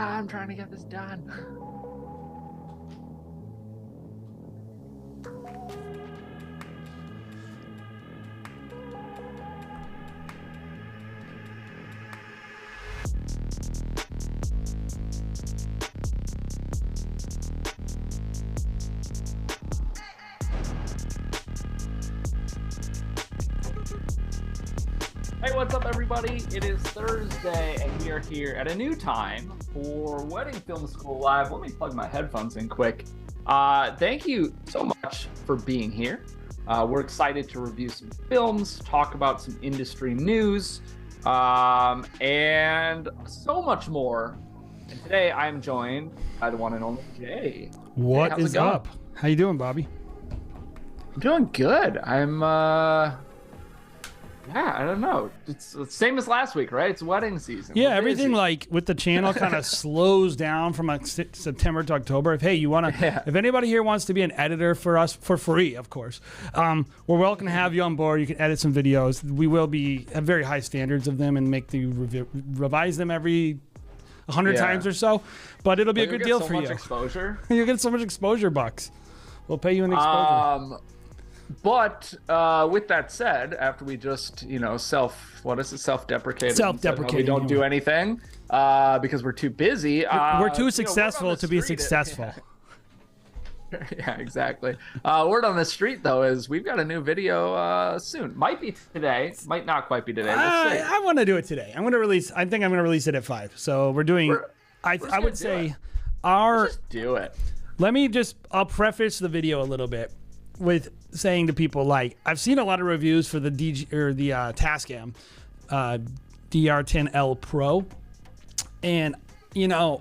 I'm trying to get this done. Hey, what's up, everybody? It is Thursday, and we are here at a new time for Wedding Film School Live. Let me plug my headphones in quick. Thank you so much for being here. We're excited to review some films, talk about some industry news, and so much more. And today I'm joined by the one and only Jay. What is up? How you doing, Bobby? I'm doing good. Yeah, I don't know. It's the same as last week, right? It's wedding season. Yeah, everything like with the channel kind of slows down from like September to October. If you want to, if anybody here wants to be an editor for us for free, of course, we're welcome to have you on board. You can edit some videos. We will have very high standards of them and make the revise them every 100 times or so. But it'll be a good deal for you. Much exposure. You get so much exposure bucks. We'll pay you in exposure. But with that said, after we just, self-deprecated, we don't do anything because we're too busy. We're too successful to be successful. Yeah, exactly. Word on the street, though, is we've got a new video soon. Might be today, might not quite be today. I want to do it today. I think I'm going to release it at 5. So we're doing, I would say, just do it. I'll preface the video a little bit with saying to people, like, I've seen a lot of reviews for the Tascam DR10L Pro, and I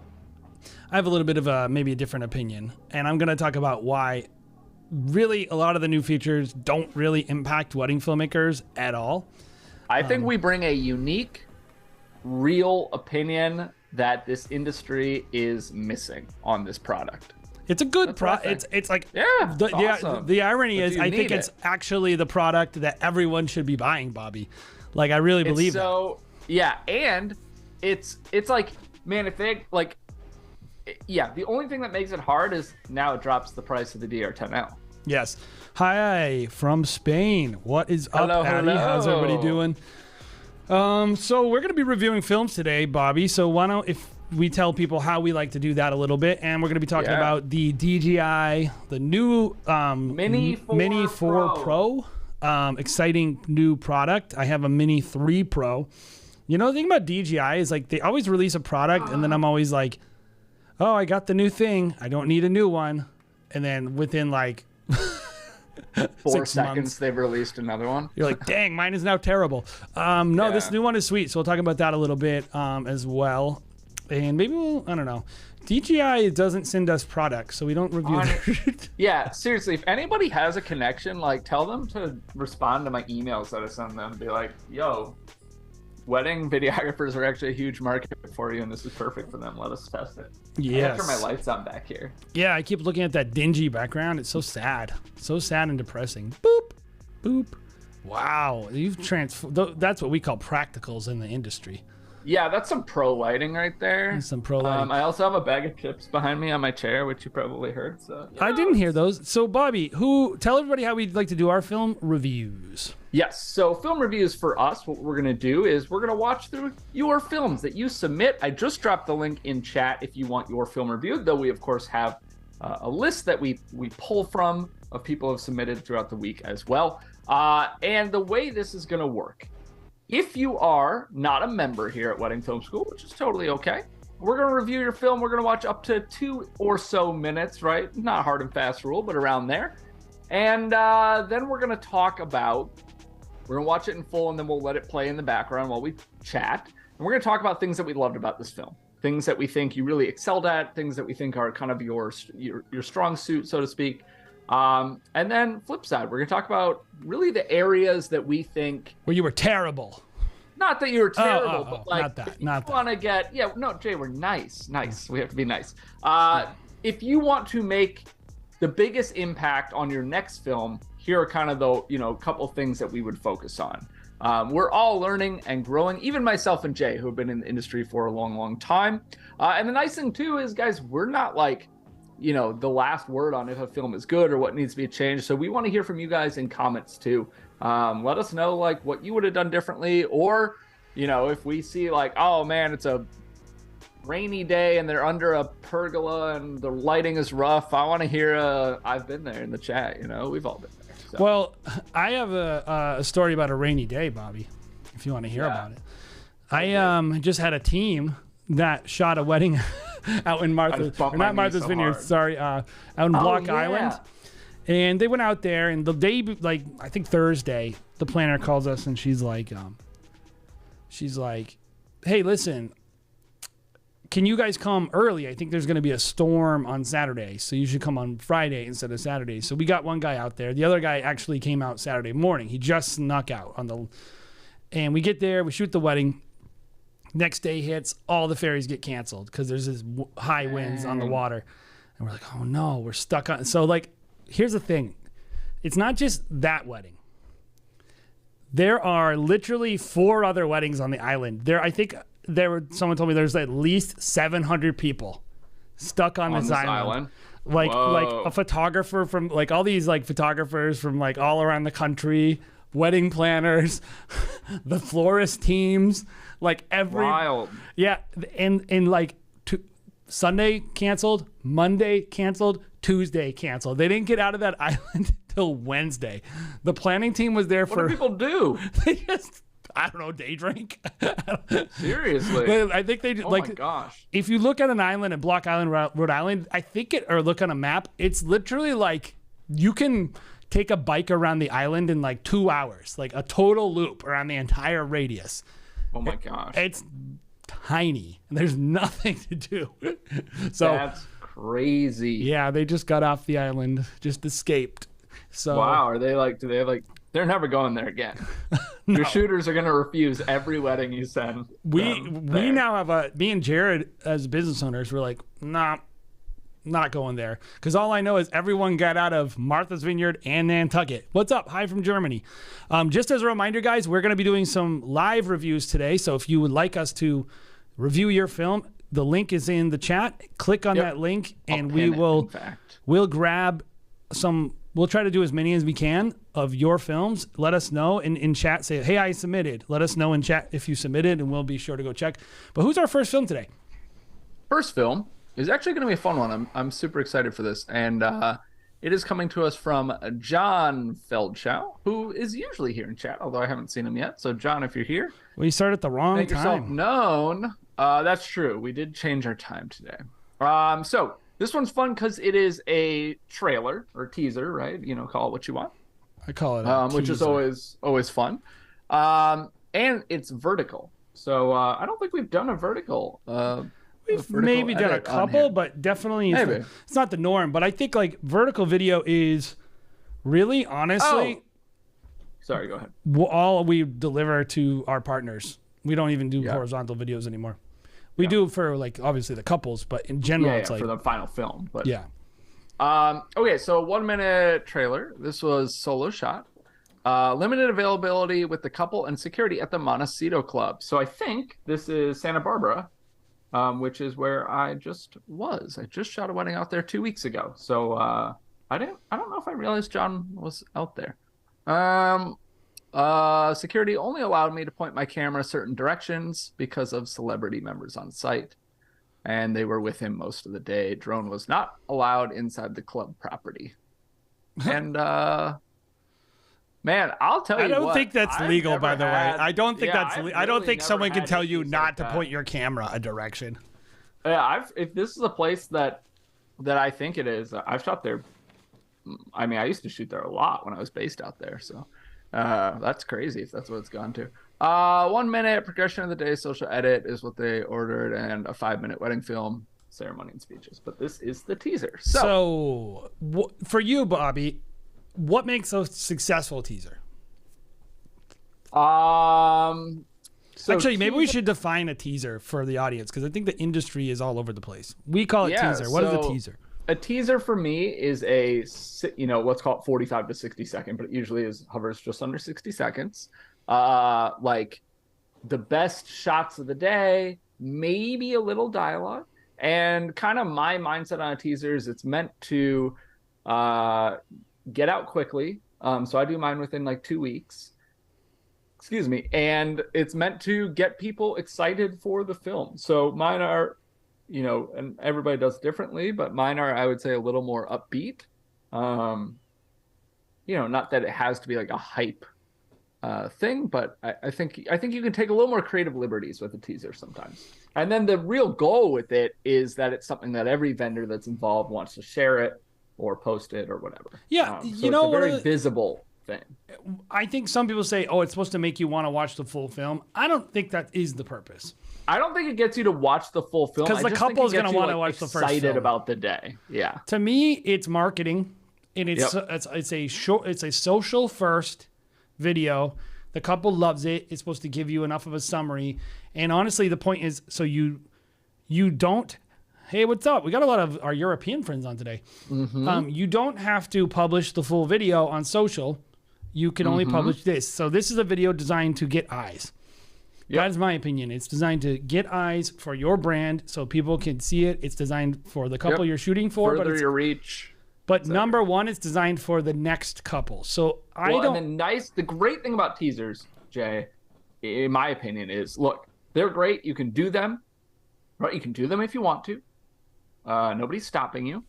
have a little bit of maybe a different opinion, and I'm going to talk about why really a lot of the new features don't really impact wedding filmmakers at all. I think we bring a unique, real opinion that this industry is missing on this product. It's a good product. It's like, awesome. The irony is, I think it's actually the product that everyone should be buying, Bobby. Like, I really believe that. So, yeah, and it's like, man, if they, like, yeah, the only thing that makes it hard is now it drops the price of the DR10L. Yes. Hi, from Spain. What is up, Addy? How's everybody doing? So we're going to be reviewing films today, Bobby. So why don't, if we tell people how we like to do that a little bit, and we're going to be talking about the DJI, the new Mini 4 Pro. Exciting new product. I have a Mini 3 Pro. The thing about DJI is, like, they always release a product, and then I'm always like, oh, I got the new thing. I don't need a new one. And then within, like, 4 seconds, they've released another one. You're like, dang, mine is now terrible. No, this new one is sweet. So we'll talk about that a little bit as well. And maybe I don't know. DJI doesn't send us products, so we don't review it. Yeah, seriously, if anybody has a connection, like, tell them to respond to my emails that I send them. Be like, yo, wedding videographers are actually a huge market for you, and this is perfect for them. Let us test it. Yes. I turn my lights on back here. Yeah, I keep looking at that dingy background. It's so sad. So sad and depressing. Boop, boop. Wow, you've transformed. That's what we call practicals in the industry. Yeah, that's some pro lighting right there. That's some pro lighting. I also have a bag of chips behind me on my chair, which you probably heard. So I didn't hear those. So Bobby, tell everybody how we'd like to do our film reviews. Yes, so film reviews for us, what we're going to do is we're going to watch through your films that you submit. I just dropped the link in chat if you want your film reviewed, though we, of course, have a list that we pull from of people who have submitted throughout the week as well. And the way this is going to work, if you are not a member here at Wedding Film School, which is totally okay, we're going to review your film. We're going to watch up to 2 or so minutes, right? Not a hard and fast rule, but around there. And then we're going to talk about, we're going to watch it in full, and then we'll let it play in the background while we chat. And we're going to talk about things that we loved about this film, things that we think you really excelled at, things that we think are kind of your strong suit, so to speak. And then flip side, we're going to talk about really the areas that we think where you were terrible. Not that you were terrible, but like, not that. If you want to get, Jay, we're nice. We have to be nice. If you want to make the biggest impact on your next film, here are kind of the, couple things that we would focus on. We're all learning and growing, even myself and Jay, who have been in the industry for a long, long time. And the nice thing too is, guys, we're not like, the last word on if a film is good or what needs to be changed. So we want to hear from you guys in comments too. Let us know like what you would have done differently, or, if we see like, oh man, it's a rainy day and they're under a pergola and the lighting is rough. I want to hear I've been there in the chat. We've all been there. So. Well, I have a story about a rainy day, Bobby, if you want to hear about it. I just had a team that shot a wedding out in Martha's Vineyard, sorry, out in Block Island. And they went out there, and the day, like, I think Thursday, the planner calls us, and she's like, hey, listen, can you guys come early? I think there's going to be a storm on Saturday, so you should come on Friday instead of Saturday. So we got one guy out there. The other guy actually came out Saturday morning. He just snuck out and we get there, we shoot the wedding. Next day hits, all the ferries get canceled because there's this high winds on the water. And we're like, oh no, we're stuck on. So like, here's the thing. It's not just that wedding. There are literally 4 other weddings on the island. Someone told me there's at least 700 people stuck on this island. Like a photographer from like all these like photographers from like all around the country, wedding planners, the florist teams, like Wild. Yeah, and like Sunday canceled, Monday canceled, Tuesday canceled. They didn't get out of that island till Wednesday. The planning team was there What do people do? They just, I don't know, day drink. Seriously. I think they Oh like. my gosh. If you look at an island at Block Island, Rhode Island, or look on a map, it's literally like you can take a bike around the island in like 2 hours, like a total loop around the entire radius. Oh my gosh. It's tiny and there's nothing to do. So that's crazy. Yeah, they just got off the island, just escaped. So wow, are they like, do they have like, they're never going there again. No. Your shooters are going to refuse every wedding you send. We now have me and Jared as business owners, we're like, nah, not going there. Because all I know is everyone got out of Martha's Vineyard and Nantucket. What's up? Hi from Germany. Just as a reminder, guys, we're going to be doing some live reviews today. So if you would like us to review your film, the link is in the chat. Click on that link and we'll grab some. We'll try to do as many as we can of your films. Let us know in chat. Say, hey, I submitted. Let us know in chat if you submitted, and we'll be sure to go check. But who's our first film today? First film is actually going to be a fun one. I'm super excited for this. And it is coming to us from John Feldschow, who is usually here in chat, although I haven't seen him yet. So, John, if you're here. Well, you started at the wrong make time. Yourself known. That's true. We did change our time today. So this one's fun because it is a trailer or teaser, right? Call it what you want. I call it a which is always fun. And it's vertical. So I don't think we've done a vertical. We've maybe done a couple, but definitely it's not the norm. But I think like vertical video is really, honestly. Sorry, go ahead. All we deliver to our partners. We don't even do horizontal videos anymore. We do for like obviously the couples, but in general, it's like for the final film. But yeah. Okay, so 1 minute trailer. This was solo shot. Limited availability with the couple and security at the Montecito Club. So I think this is Santa Barbara, which is where I just was. I just shot a wedding out there 2 weeks ago. So I don't know if I realized John was out there. Security only allowed me to point my camera certain directions because of celebrity members on site, and they were with him most of the day. Drone was not allowed inside the club property. And man, I'll tell you, I don't think that's legal, by the way. I don't think I don't think someone can tell you not to point your camera a direction. Yeah, if this is a place that I think it is, I've shot there. I mean, I used to shoot there a lot when I was based out there, so. That's crazy if that's what it's gone to. 1 minute progression of the day social edit is what they ordered, and a 5 minute wedding film, ceremony and speeches. But this is the teaser. So for you, Bobby, what makes a successful teaser? Actually, maybe we should define a teaser for the audience because I think the industry is all over the place. We call it teaser. What is a teaser? a teaser for me is let's call it 45 to 60 second, but it usually hovers just under 60 seconds. Like the best shots of the day, maybe a little dialogue. And kind of my mindset on a teaser is it's meant to get out quickly. So I do mine within like 2 weeks. Excuse me. And it's meant to get people excited for the film. So mine are, and everybody does differently, but mine are, I would say, a little more upbeat. Not that it has to be like a hype thing, but I think you can take a little more creative liberties with a teaser sometimes. And then the real goal with it is that it's something that every vendor that's involved wants to share it or post it or whatever. Yeah, so it's a very visible thing. I think some people say, "Oh, it's supposed to make you want to watch the full film." I don't think that is the purpose. I don't think it gets you to watch the full film because the couple is going to want to watch the first film. Excited about the day. Yeah. To me, it's marketing, and it's a social first video. The couple loves it. It's supposed to give you enough of a summary. And honestly, the point is so you don't, hey, what's up? We got a lot of our European friends on today. Mm-hmm. You don't have to publish the full video on social. You can only publish this. So this is a video designed to get eyes. Yep. That is my opinion. It's designed to get eyes for your brand so people can see it. It's designed for the couple you're shooting for. Further your reach. But number one, it's designed for the next couple. So the great thing about teasers, Jay, in my opinion, is look, they're great. You can do them, right? You can do them if you want to. Nobody's stopping you.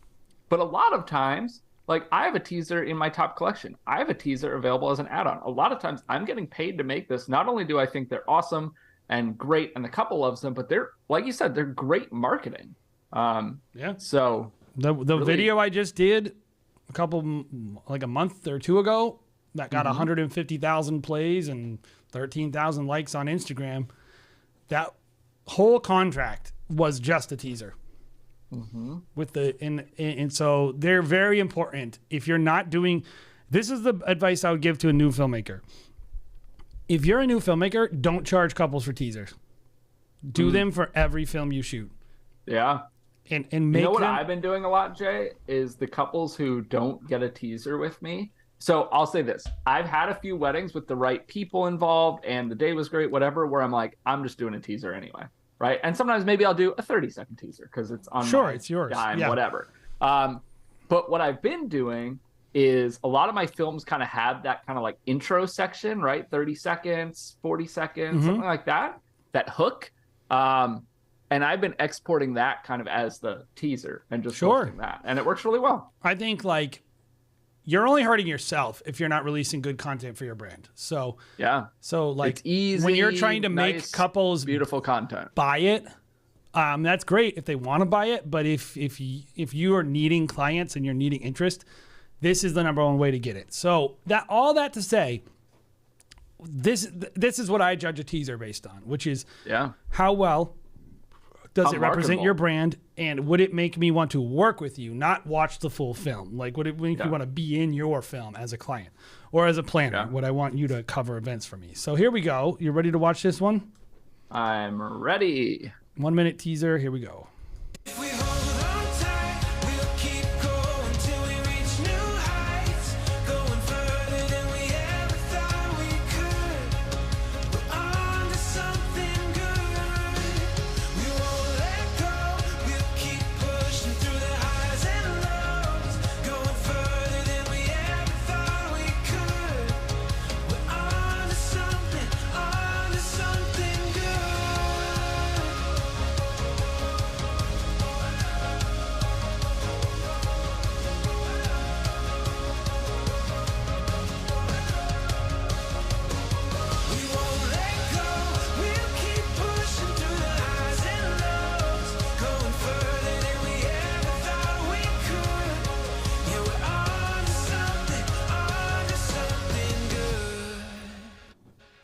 But a lot of times, like I have a teaser in my top collection. I have a teaser available as an add-on. A lot of times I'm getting paid to make this. Not only do I think they're awesome and great and the couple loves them, but they're, like you said, they're great marketing. So the really, video I just did a month or two ago that got 150,000 plays and 13,000 likes on Instagram. That whole contract was just a teaser. With and so they're very important. If you're not doing, this is the advice I would give to a new filmmaker. If you're a new filmmaker, don't charge couples for teasers. Do them for every film you shoot. Yeah. And make what I've been doing a lot, Jay, is the couples who don't get a teaser with me. So I'll say this. I've had a few weddings with the right people involved and the day was great, whatever, where I'm like, I'm just doing a teaser anyway. Right. And sometimes maybe I'll do a 30-second teaser because it's on it's yours. Dime, whatever. But what I've been doing is a lot of my films kind of have that kind of like intro section, right? 30 seconds, 40 seconds, something like that, that hook. And I've been exporting that kind of as the teaser and just posting that. And it works really well. I think like you're only hurting yourself if you're not releasing good content for your brand. So like it's easy, when you're trying to make couples beautiful content buy it, that's great if they want to buy it. But if you are needing clients and you're needing interest, this is the number one way to get it. So all that to say, this is what I judge a teaser based on, which is how well does it represent your brand, and would it make me want to work with you, not watch the full film? Like, would it make me want to be in your film as a client or as a planner? Would I want you to cover events for me? So here we go. You ready to watch this one? I'm ready. 1 minute teaser. Here we go.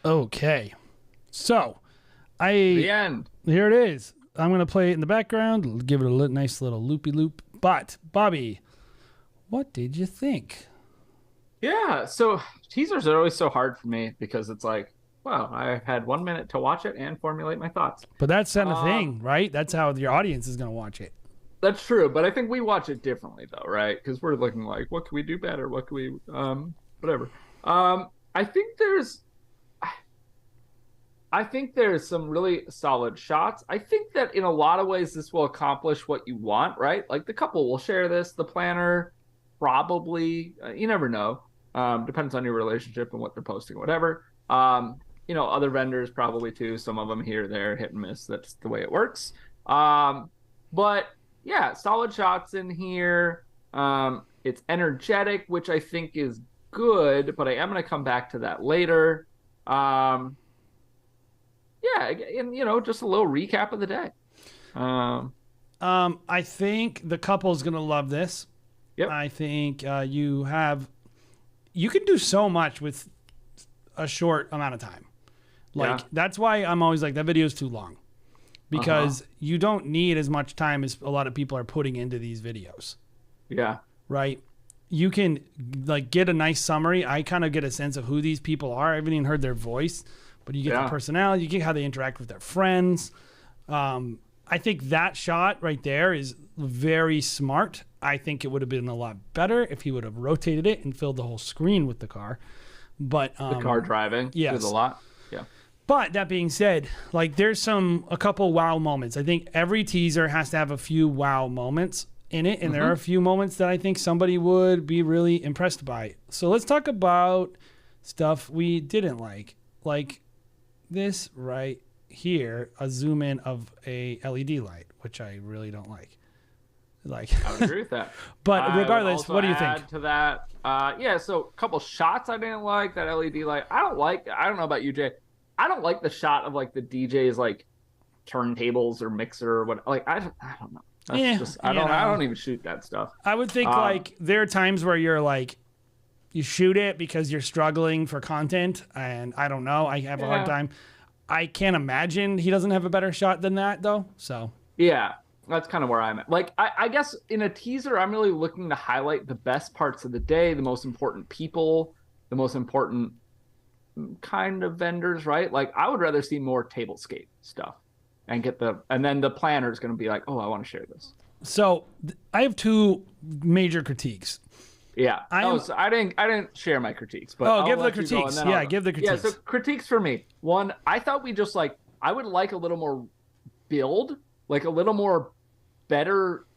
Okay, so the end. Here it is. I'm going to play it in the background, give it a nice little loopy loop. But Bobby, what did you think? Yeah, so teasers are always so hard for me because it's like, wow, I had 1 minute to watch it and formulate my thoughts. But that's the thing, right? That's how your audience is going to watch it. That's true, but I think we watch it differently though, right? Because we're looking like, what can we do better? What can we, whatever. I think there's some really solid shots. I think that in a lot of ways this will accomplish what you want, right? Like the couple will share this, the planner probably, you never know. Depends on your relationship and what they're posting, whatever. Other vendors probably too. Some of them here, there, hit and miss. That's the way it works. But yeah, solid shots in here. It's energetic, which I think is good, but I am going to come back to that later. Yeah, and just a little recap of the day. I think the couple's going to love this. Yep. I think you can do so much with a short amount of time. That's why I'm always like, that video is too long. Because you don't need as much time as a lot of people are putting into these videos. Yeah. Right? You can get a nice summary. I kind of get a sense of who these people are. I haven't even heard their voice, but you get their personality. You get how they interact with their friends. I think that shot right there is very smart. I think it would have been a lot better if he would have rotated it and filled the whole screen with the car. But the car driving through the lot. Yeah. But that being said, there's a couple wow moments. I think every teaser has to have a few wow moments in it, and there are a few moments that I think somebody would be really impressed by. So let's talk about stuff we didn't like this right here, a zoom in of a LED light, which I really don't like. I would agree with that. But regardless, what do you think? To that, so a couple shots I didn't like. That LED light, I don't know about you, Jay. I don't like the shot of the DJ's turntables or mixer or what. I don't know. I don't even shoot that stuff. I would think there are times where you're you shoot it because you're struggling for content, and I don't know. I have a hard time. I can't imagine he doesn't have a better shot than that though. So yeah, that's kind of where I'm at. I guess in a teaser, I'm really looking to highlight the best parts of the day, the most important people, the most important kind of vendors, right? I would rather see more tablescape stuff and then the planner is going to be like, oh, I want to share this. So I have two major critiques. Yeah. I didn't share my critiques, but give the critiques. Yeah, give the critiques. Yeah, so critiques for me. One, I thought we just I would like a little more build, a little more better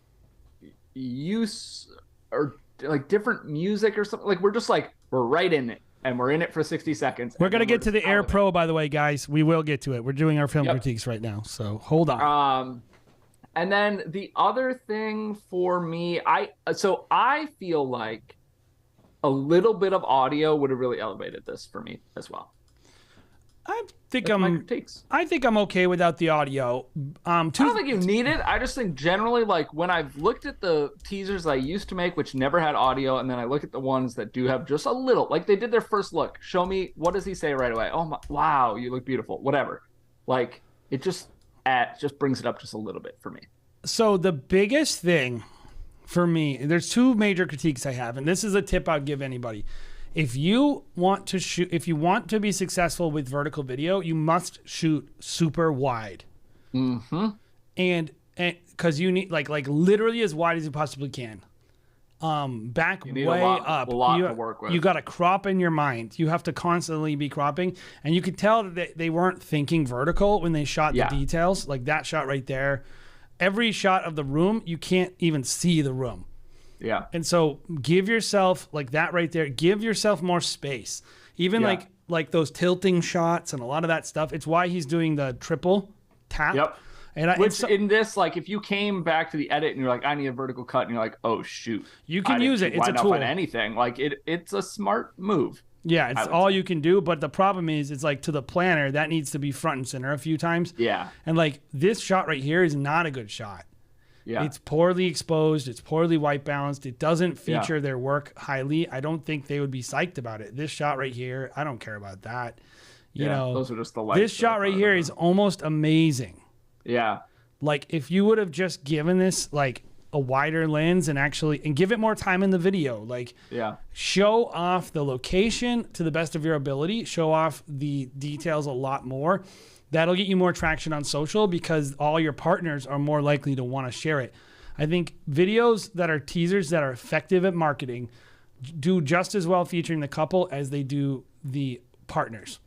use or different music or something. We're right in it. And we're in it for 60 seconds. We're going to get to the Air Pro, by the way, guys. We will get to it. We're doing our film critiques right now, so hold on. And then the other thing for me, I feel like a little bit of audio would have really elevated this for me as well. I think I'm okay without the audio. I don't think you need it. I just think generally, when I've looked at the teasers I used to make, which never had audio, and then I look at the ones that do have just a little, they did their first look. Show me, what does he say right away? Oh my, wow, you look beautiful. Whatever. It just brings it up just a little bit for me. So the biggest thing for me, there's two major critiques I have, and this is a tip I'd give anybody. If you want to be successful with vertical video, you must shoot super wide. Mm-hmm. And because you need literally as wide as you possibly can. Back way up. A lot to work with. You got to crop in your mind. You have to constantly be cropping, and you could tell that they weren't thinking vertical when they shot the details. That shot right there. Every shot of the room, you can't even see the room. Yeah. And so give yourself that right there. Give yourself more space. Even like those tilting shots and a lot of that stuff. It's why he's doing the triple tap. Yep. In this, if you came back to the edit and you're like, I need a vertical cut, and you're like, oh shoot, you can use it. It's a tool. Anything it's a smart move. Yeah, it's all you can do. But the problem is, it's to the planner that needs to be front and center a few times. Yeah. And this shot right here is not a good shot. Yeah. It's poorly exposed. It's poorly white balanced. It doesn't feature their work highly. I don't think they would be psyched about it. This shot right here, I don't care about that. You know, those are just the lights. This shot right here is almost amazing. Yeah. If you would have just given this a wider lens and give it more time in the video, show off the location to the best of your ability, show off the details a lot more. That'll get you more traction on social because all your partners are more likely to want to share it. I think videos that are teasers that are effective at marketing do just as well featuring the couple as they do the partners.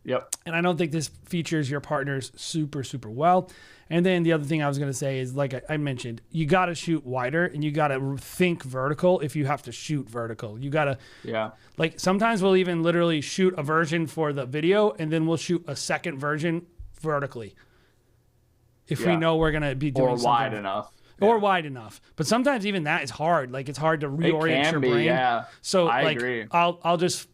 Yep. And I don't think this features your partners super, super well. And then the other thing I was going to say is, like I mentioned, you got to shoot wider and you got to think vertical if you have to shoot vertical. You got to, like sometimes we'll even literally shoot a version for the video and then we'll shoot a second version vertically. If we know we're going to be doing something. Wide enough. Or wide enough. But sometimes even that is hard. Like it's hard to reorient your brain. Yeah. So I agree. I'll just...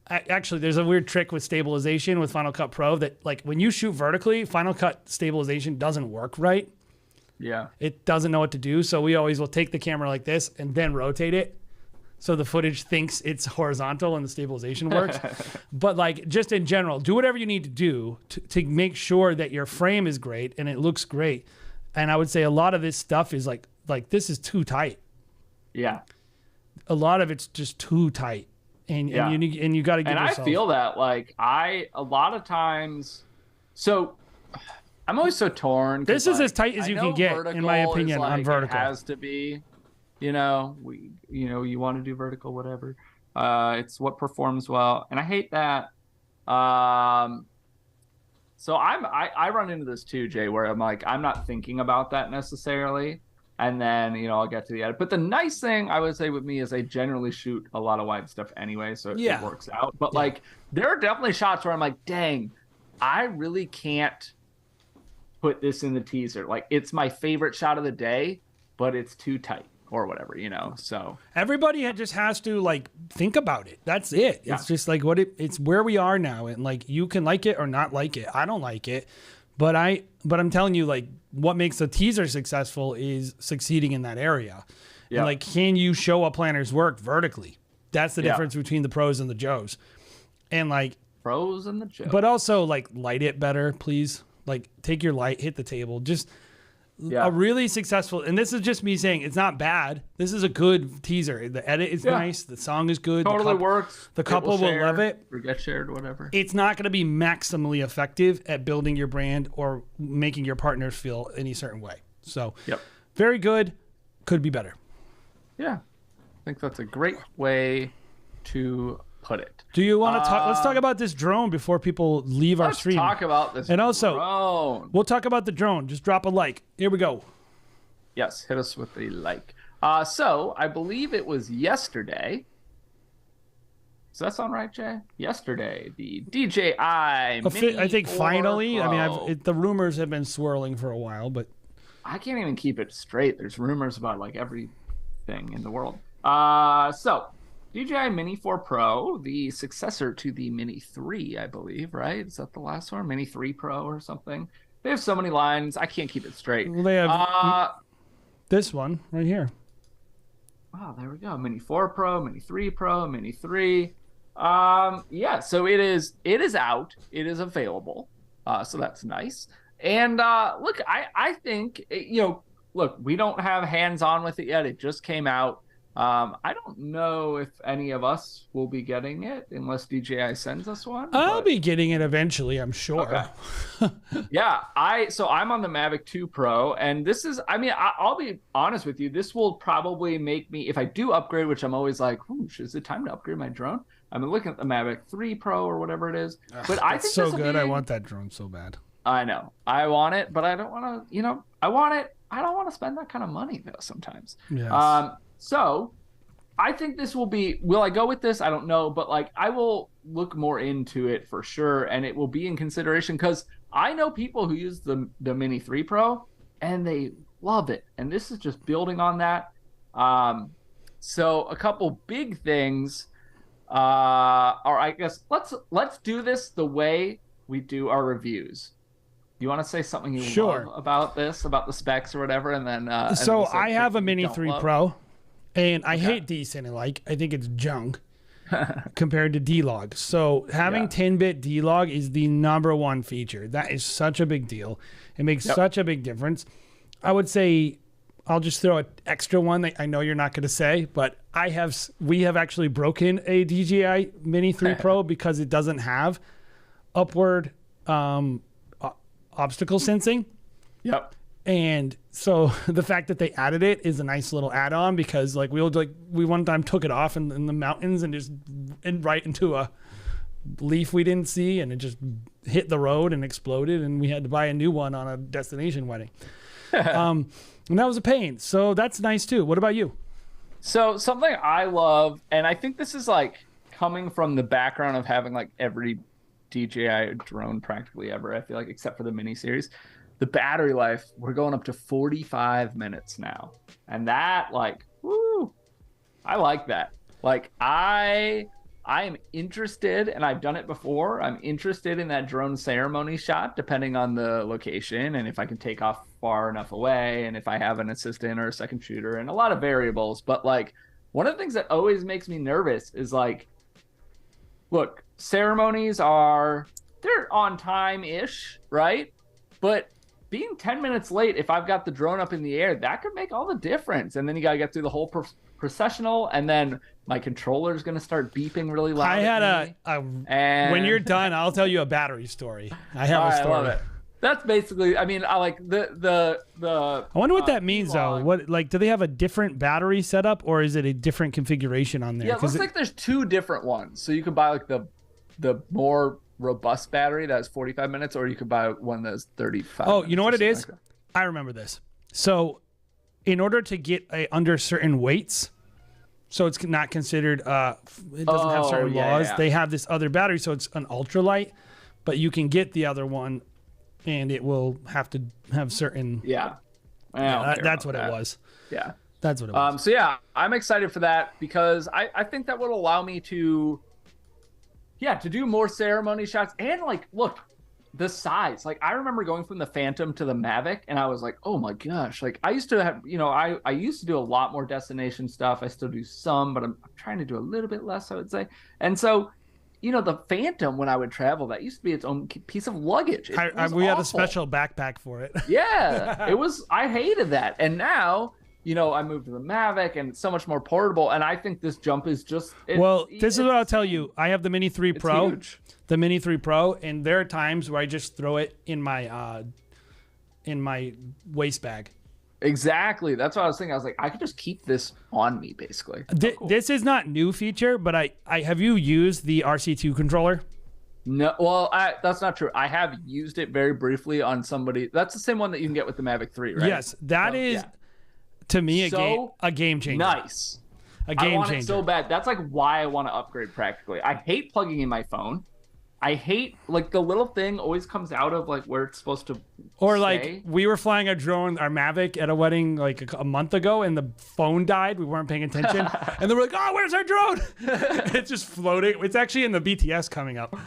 Actually, there's a weird trick with stabilization with Final Cut Pro that, like, when you shoot vertically, Final Cut stabilization doesn't work right. Yeah. It doesn't know what to do. So we always will take the camera like this and then rotate it so the footage thinks it's horizontal and the stabilization works. But, like, just in general, do whatever you need to do to make sure that your frame is great and it looks great. And I would say a lot of this stuff is like this is too tight. Yeah. A lot of it's just too tight. And you got to give yourself. And I feel that, like, a lot of times, so I'm always so torn. This is as tight as you can get, in my opinion, on vertical. It has to be, you want to do vertical, whatever. It's what performs well. And I hate that. So I run into this too, Jay, where I'm like, I'm not thinking about that necessarily. And then, I'll get to the edit. But the nice thing I would say with me is I generally shoot a lot of wide stuff anyway, so it works out. But, like, there are definitely shots where I'm like, dang, I really can't put this in the teaser. Like, it's my favorite shot of the day, but it's too tight or whatever, so. Everybody just has to, like, think about it. That's it. Yeah. It's just, like, it's where we are now. And, like, you can like it or not like it. I don't like it. But I'm telling you, like, what makes a teaser successful is succeeding in that area. Yeah. And, like, can you show a planner's work vertically? That's the difference between the pros and the Joes. And, like... Pros and the Joes. But also, like, light it better, please. Like, take your light, hit the table. Just a really successful... And this is just me saying it's not bad. This is a good teaser. The edit is nice. The song is good. Totally works. The couple will love it. Or get shared, whatever. It's not going to be maximally effective at building your brand or making your partners feel any certain way. So, very good. Could be better. Yeah. I think that's a great way to put it. Do you want to talk? Let's talk about this drone before people leave our stream. Let's talk about this drone. And also, we'll talk about the drone. Just drop a like. Here we go. Yes, hit us with the like. So, I believe it was yesterday. Does that sound right, Jay? Yesterday, the DJI Mini I think finally. Pro. I mean, the rumors have been swirling for a while, but... I can't even keep it straight. There's rumors about, like, everything in the world. So... DJI Mini 4 Pro, the successor to the Mini 3, I believe, right? Is that the last one? Mini 3 Pro or something? They have so many lines, I can't keep it straight. Well, they have this one right here. Wow, there we go. Mini 4 Pro, Mini 3 Pro, Mini 3. So it is out. It is available. So that's nice. And look, I think, look, we don't have hands-on with it yet. It just came out. I don't know if any of us will be getting it unless DJI sends us one. I'll be getting it eventually, I'm sure. Okay. Yeah, I'm on the Mavic 2 Pro, and this is, I'll be honest with you, this will probably make me, if I do upgrade, which I'm always like, is it time to upgrade my drone? I'm looking at the Mavic 3 Pro or whatever it is. But I think so good. I want that drone so bad. I know. I want it, but I don't want to, I want it. I don't want to spend that kind of money though sometimes. Yes. So I think this will be, will I go with this? I don't know, but like I will look more into it for sure. And it will be in consideration because I know people who use the Mini 3 Pro and they love it. And this is just building on that. So a couple big things are, I guess, let's do this the way we do our reviews. You want to say something you love about this, about the specs or whatever? And then, so I have a Mini 3 Pro. And I hate D-Cinelike. I think it's junk compared to D-Log. So having 10-bit D-Log is the #1 feature. That is such a big deal. It makes such a big difference. I would say, I'll just throw an extra one that I know you're not going to say, but we have actually broken a DJI Mini 3 Pro because it doesn't have upward obstacle sensing. Yep. And so the fact that they added it is a nice little add-on, because like we one time took it off in the mountains and just right into a leaf we didn't see, and it just hit the road and exploded, and we had to buy a new one on a destination wedding. And that was a pain. So that's nice too. What about you? So something I love, and I think this is like coming from the background of having like every DJI drone practically ever, I feel like, except for the mini series. The battery life, we're going up to 45 minutes now. And that, like, woo, I like that. Like, I am interested, and I've done it before, I'm interested in that drone ceremony shot, depending on the location, and if I can take off far enough away, and if I have an assistant or a second shooter, and a lot of variables. But, like, one of the things that always makes me nervous is, like, look, ceremonies they're on time-ish, right? But being 10 minutes late, if I've got the drone up in the air, that could make all the difference. And then you got to get through the whole processional, and then my controller is going to start beeping really loud. I had when you're done, I'll tell you a battery story. I have a story. I love it. That's basically, I mean, I like the I wonder what that means though. What, like, do they have a different battery setup, or is it a different configuration on there? Yeah, it looks like there's two different ones. So you could buy like the more robust battery that's 45 minutes, or you could buy one that's 35. Oh, you know what it is? Like I remember this. So in order to get under certain weights, so it's not considered, it doesn't have certain laws. Yeah. They have this other battery, so it's an ultralight, but you can get the other one, and it will have to have certain. Yeah. That's what it was. Yeah. That's what it was. So yeah, I'm excited for that, because I think that would allow me to do more ceremony shots. And like, look, the size, like I remember going from the Phantom to the Mavic, and I was like, oh my gosh, like I used to have, I used to do a lot more destination stuff. I still do some, but I'm trying to do a little bit less, I would say. And so, the Phantom, when I would travel, that used to be its own piece of luggage. We had a special backpack for it. Yeah, I hated that. And now, I moved to the Mavic, and it's so much more portable. And I think this jump is just... this is what I'll tell you. I have the Mini 3 Pro. Huge. The Mini 3 Pro, and there are times where I just throw it in my waist bag. Exactly. That's what I was thinking. I was like, I could just keep this on me, basically. Cool. This is not new feature, but I have you used the RC2 controller? No, well, that's not true. I have used it very briefly on somebody. That's the same one that you can get with the Mavic 3, right? Yes, that is... Yeah. To me, a game changer. Nice. A game changer. I want changer. it so bad. That's like why I want to upgrade practically. I hate plugging in my phone. I hate, like, the little thing always comes out of, like, where it's supposed to Or, stay. like, we were flying a drone, our Mavic, at a wedding, like, a month ago, and the phone died. We weren't paying attention. And they were like, oh, where's our drone? It's just floating. It's actually in the BTS coming up.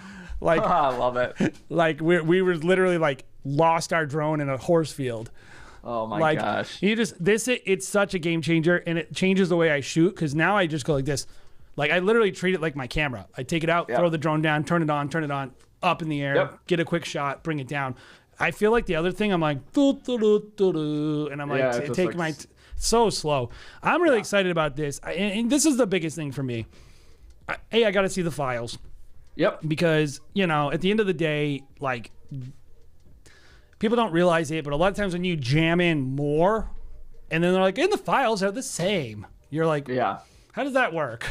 Like, I love it. Like, we were literally, like, lost our drone in a horse field. Oh my gosh. It's such a game changer, and it changes the way I shoot, because now I just go like this. Like, I literally treat it like my camera. I take it out, throw the drone down, turn it on, up in the air, get a quick shot, bring it down. I feel like the other thing, I'm like, and I'm like, so slow. I'm really excited about this. And this is the biggest thing for me. I got to see the files. Yep. Because, at the end of the day, like, people don't realize it, but a lot of times when you jam in more, and then they're like, and the files are the same. You're like, yeah. How does that work?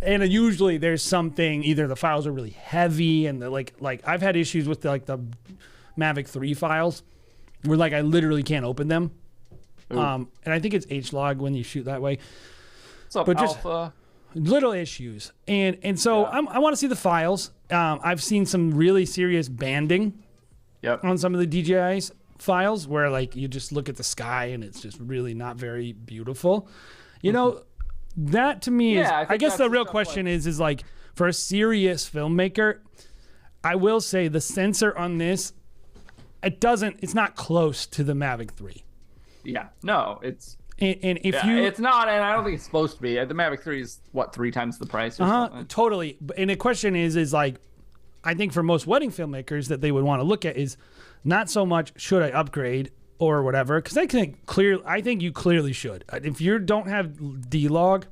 And usually there's something, either the files are really heavy, and like I've had issues with the Mavic 3 files where like I literally can't open them. And I think it's H-log when you shoot that way. What's up, Alpha? Little issues. And so I want to see the files. I've seen some really serious banding on some of the DJI's files where like you just look at the sky and it's just really not very beautiful. That to me is, I guess the real question is like, for a serious filmmaker, I will say the sensor on this, it's not close to the Mavic 3. Yeah, no, it's... And it's not, and I don't think it's supposed to be. The Mavic 3 is, 3 times the price or something? Totally. And the question is like, I think for most wedding filmmakers that they would want to look at is not so much, should I upgrade or whatever, because I think you clearly should. If you don't have D-Log,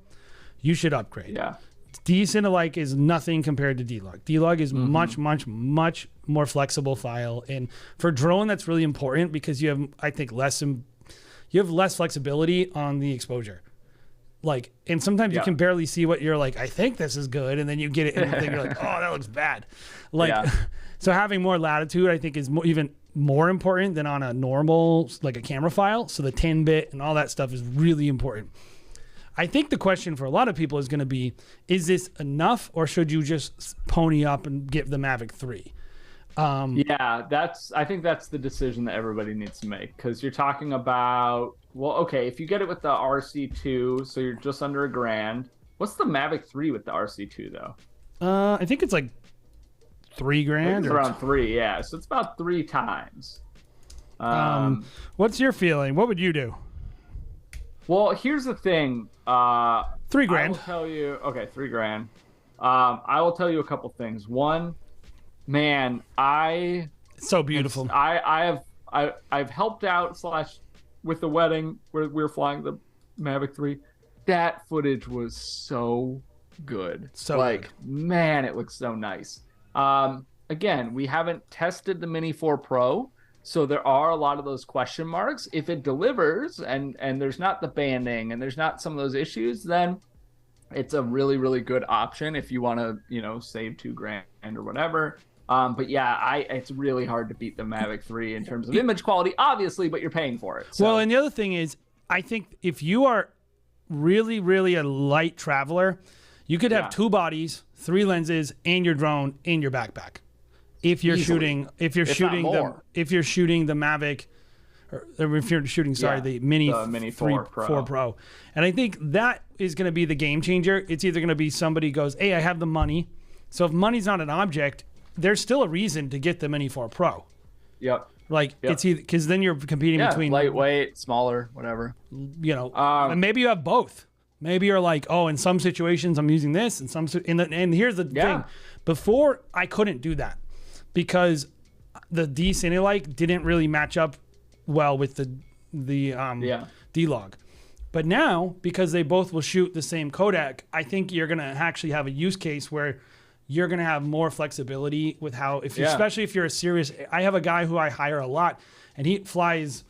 you should upgrade. Yeah. D-Cinelike is nothing compared to D-Log. D-Log is much more flexible file, and for drone that's really important because you have, I think, less flexibility on the exposure. Like, and sometimes you can barely see what you're like, I think this is good, and then you get it and you're like, oh, that looks bad. Like, so having more latitude, I think, is even more important than on a normal, like a camera file. So the 10-bit and all that stuff is really important. I think the question for a lot of people is going to be, is this enough, or should you just pony up and get the Mavic 3? I think that's the decision that everybody needs to make, because you're talking about, well, okay, if you get it with the RC2, so you're just under $1,000. What's the Mavic 3 with the RC2 though? I think it's like $3,000. It's around 3, yeah. So it's about 3 times. What's your feeling? What would you do? Well, here's the thing. $3,000. I will tell you. Okay, $3,000. I will tell you a couple things. One, man, it's so beautiful. I've helped out with the wedding where we were flying the Mavic 3. That footage was so good. So good. Man, it looks so nice. Again, we haven't tested the Mini 4 Pro, so there are a lot of those question marks. If it delivers and there's not the banding and there's not some of those issues, then it's a really, really good option if you want to, save $2,000 or whatever. But yeah, it's really hard to beat the Mavic 3 in terms of image quality, obviously, but you're paying for it. So. Well, and the other thing is, I think if you are really, really a light traveler, you could have 2 bodies, 3 lenses, and your drone in your backpack. If you're shooting the Mavic, or if you're shooting, the Mini 4 Pro. And I think that is going to be the game changer. It's either going to be somebody goes, hey, I have the money. So if money's not an object, there's still a reason to get the Mini 4 Pro. Yep. It's either, because then you're competing between lightweight, smaller, whatever. And maybe you have both. Maybe you're like, oh, in some situations I'm using this, and here's the thing. Before, I couldn't do that because the D-Cinelike didn't really match up well with the D-Log. But now, because they both will shoot the same codec, I think you're gonna actually have a use case where you're gonna have more flexibility with how, especially if you're a serious. I have a guy who I hire a lot, and he flies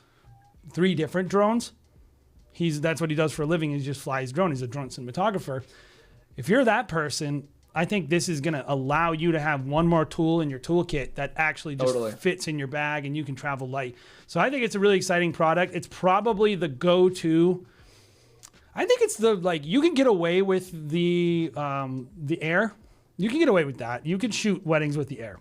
3 different drones. That's what he does for a living. He just flies drone. He's a drone cinematographer. If you're that person, I think this is going to allow you to have one more tool in your toolkit that actually just fits in your bag and you can travel light. So I think it's a really exciting product. It's probably the go-to. I think it's you can get away with the Air. You can get away with that. You can shoot weddings with the Air.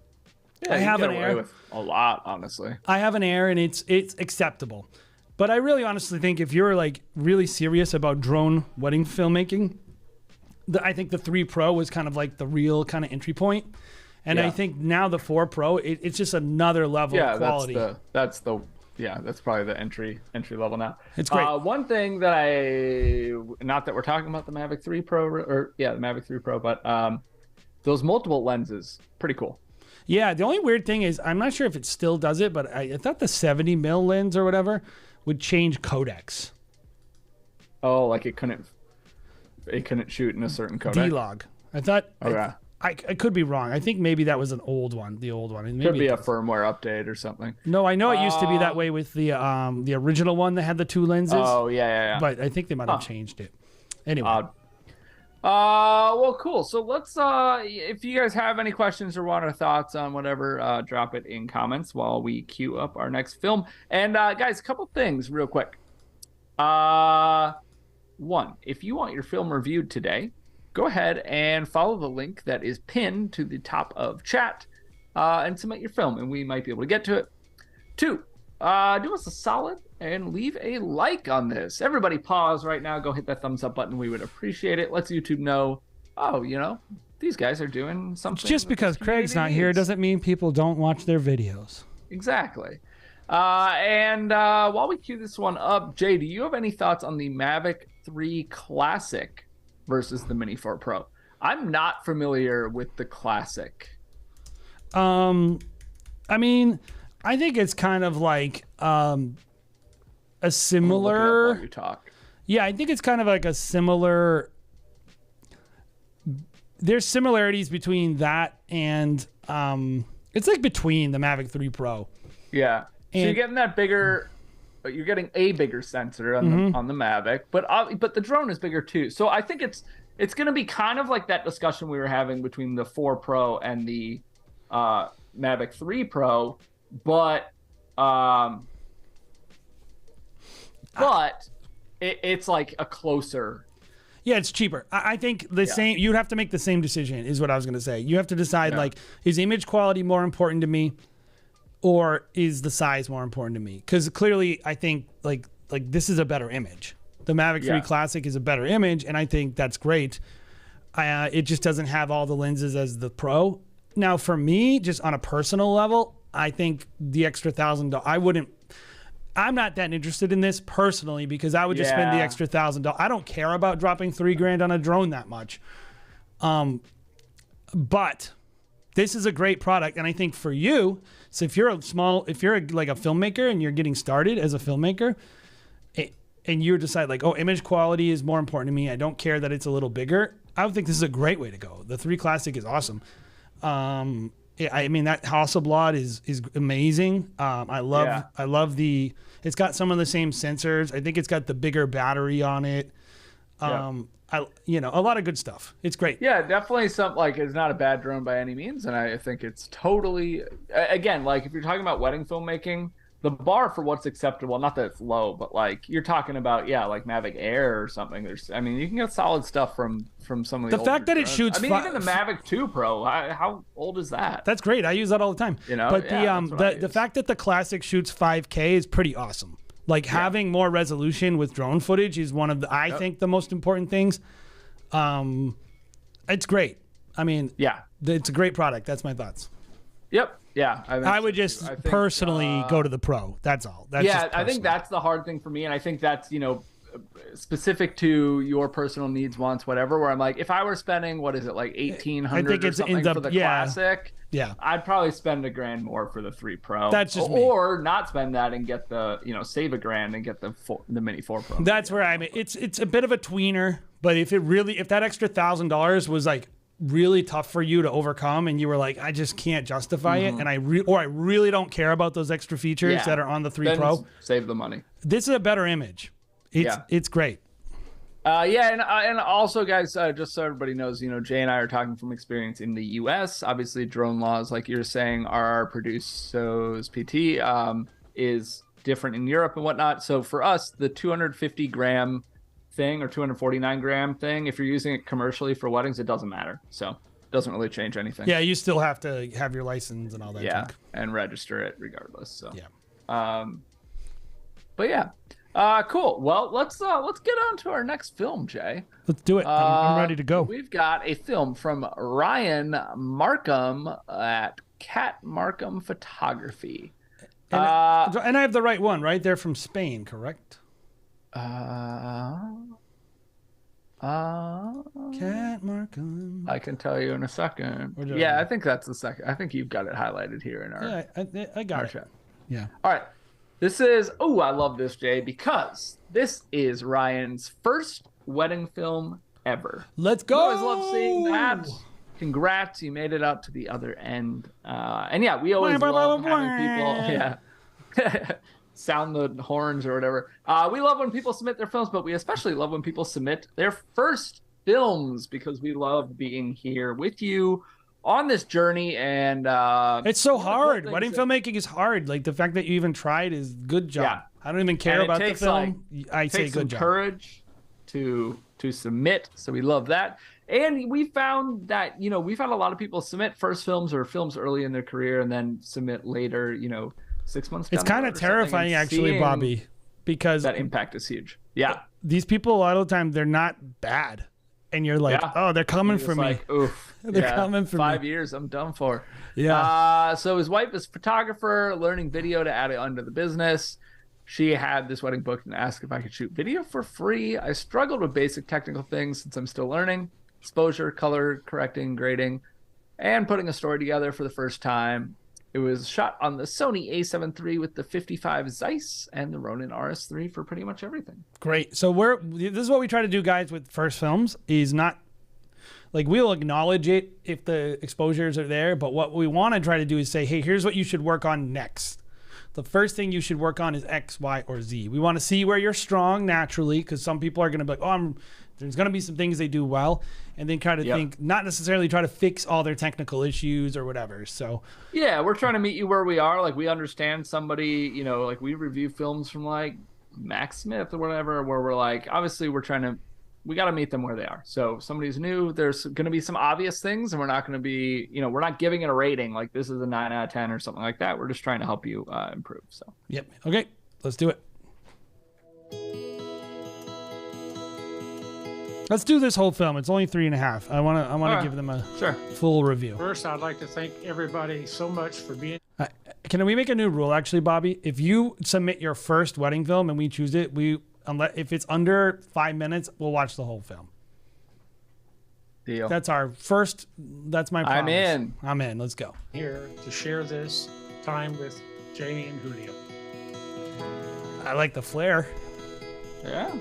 Yeah, I have an Air. With a lot, honestly. I have an Air and it's acceptable. But I really honestly think if you're really serious about drone wedding filmmaking, I think the 3 Pro was kind of like the real kind of entry point. And I think now the 4 Pro, it's just another level of quality. That's probably the entry level now. It's great. One thing that not that we're talking about the Mavic 3 Pro the Mavic 3 Pro, but those multiple lenses, pretty cool. Yeah, the only weird thing is I'm not sure if it still does it, but I thought the 70mm lens or whatever would change codecs. Oh, like it couldn't shoot in a certain codec? D-Log. I thought. Okay. I could be wrong. I think maybe that was an old one, the old one. Maybe could be a firmware update or something. No, I know it used to be that way with the original one that had the 2 lenses. Oh, yeah. But I think they might have changed it. Anyway. Well, cool. So let's, if you guys have any questions or want our thoughts on whatever, drop it in comments while we queue up our next film. And guys, a couple things real quick. One, if you want your film reviewed today, go ahead and follow the link that is pinned to the top of chat and submit your film, and we might be able to get to it. 2, do us a solid and leave a like on this. Everybody pause right now. Go hit that thumbs up button. We would appreciate it. Lets YouTube know, these guys are doing something. Just because Craig's not here doesn't mean people don't watch their videos. Exactly. And while we queue this one up, Jay, do you have any thoughts on the Mavic 3 Classic versus the Mini 4 Pro? I'm not familiar with the Classic. I mean, I think it's kind of like a similar. While you talk. Yeah, I think it's kind of like a similar there's similarities between that and it's like between the Mavic 3 Pro. Yeah. So you're getting that bigger. You're getting a bigger sensor on the Mavic, but the drone is bigger too. So I think it's going to be kind of like that discussion we were having between the 4 Pro and the Mavic 3 Pro, but it's like a closer. Yeah, it's cheaper. I think the same. You'd have to make the same decision, is what I was going to say. You have to decide, like, is image quality more important to me, or is the size more important to me? Because clearly, I think like this is a better image. The Mavic 3 Classic is a better image, and I think that's great. It just doesn't have all the lenses as the Pro. Now, for me, just on a personal level, I think the extra $1,000. I'm not that interested in this personally because I would just spend the extra $1,000. I don't care about dropping $3,000 on a drone that much. But this is a great product, and I think for you, so if you're like a filmmaker and you're getting started as a filmmaker, and you decide like, oh, image quality is more important to me, I don't care that it's a little bigger, I would think this is a great way to go. The 3 Classic is awesome. I mean, that Hasselblad is amazing. I love it's got some of the same sensors. I think it's got the bigger battery on it. A lot of good stuff. It's great. Yeah, definitely it's not a bad drone by any means. And I think it's totally, again, like if you're talking about wedding filmmaking, the bar for what's acceptable, not that it's low, but like you're talking about, like Mavic Air or something. You can get solid stuff from some of the fact that it shoots. Even the Mavic 2 Pro, how old is that? That's great. I use that all the time. But the fact that the Classic shoots 5K is pretty awesome. Like having more resolution with drone footage is one of the, I think, the most important things. It's great. I mean, it's a great product. That's my thoughts. Yep. Yeah. I would just personally go to the Pro. That's all. I think that's the hard thing for me. And I think that's, specific to your personal needs, wants, whatever, where I'm like, if I were spending, what is it, like $1,800 or something for the Classic, I'd probably spend $1,000 more for the 3 Pro. That's just or not spend that and get the, save $1,000 and get the Mini 4 Pro. That's where I'm at. It's a bit of a tweener, but if that extra $1,000 was like really tough for you to overcome and you were like, I just can't justify it, and I really don't care about those extra features that are on the 3 Pro, save the money. This is a better image. It's great. And also, guys, just so everybody knows, Jay and I are talking from experience in the U.S. Obviously, drone laws, like you're saying, are produced, so PT is different in Europe and whatnot. So for us, the 250 gram thing or 249 gram thing, if you're using it commercially for weddings, it doesn't matter. So it doesn't really change anything. Yeah, you still have to have your license and all that. Yeah, and register it regardless. So cool. Well, let's get on to our next film, Jay. Let's do it. I'm ready to go. We've got a film from Ryan Markham at Cat Markham Photography. And I have the right one, right? They're from Spain, correct? Cat Markham. I can tell you in a second. I think that's the second. I think you've got it highlighted here in our. Yeah, I got it. Chat. Yeah. All right. This is, I love this, Jay, because this is Ryan's first wedding film ever. Let's go. We always love seeing that. Congrats, you made it out to the other end. We always love having people sound the horns or whatever. We love when people submit their films, but we especially love when people submit their first films because we love being here with you on this journey. And it's so hard. Wedding filmmaking is hard. Like the fact that you even tried is good job. Yeah. I don't even care about the film. I say good job. Courage to submit. So we love that. And we found that, we've had a lot of people submit first films or films early in their career and then submit later, 6 months down. It's kind of terrifying, actually, Bobby, because that impact is huge. Yeah. These people, a lot of the time, they're not bad. And you're like, they're coming for me. Like, oof. They're coming for me. 5 years, I'm done for. Yeah. So his wife is a photographer, learning video to add it onto the business. She had this wedding booked and asked if I could shoot video for free. I struggled with basic technical things since I'm still learning. Exposure, color, correcting, grading, and putting a story together for the first time. It was shot on the Sony a7 III with the 55 Zeiss and the Ronin RS3 for pretty much everything. Great. So this is what we try to do, guys, with first films, is not like we'll acknowledge it if the exposures are there, but what we want to try to do is say, hey, here's what you should work on next. The first thing you should work on is X, Y, or Z. We want to see where you're strong naturally, because some people are going to be like, there's going to be some things they do well, and then kind of think, not necessarily try to fix all their technical issues or whatever. So yeah, we're trying to meet you where we are. Like, we understand somebody, you know, like we review films from like Max Smith or whatever, where we're like, obviously we got to meet them where they are. So if somebody's new, there's going to be some obvious things, and we're not going to be, you know, we're not giving it a rating like this is a 9 out of 10 or something like that. We're just trying to help you improve. So yep. Okay, let's do it. Let's do this whole film. It's only 3.5. I want to give them a full review. First, I'd like to thank everybody so much for being. Can we make a new rule, actually, Bobby? If you submit your first wedding film and we choose it, if it's under 5 minutes, we'll watch the whole film. Deal. That's our first. That's my promise. I'm in. Let's go. Here to share this time with Jamie and Julio. I like the flair. Yeah.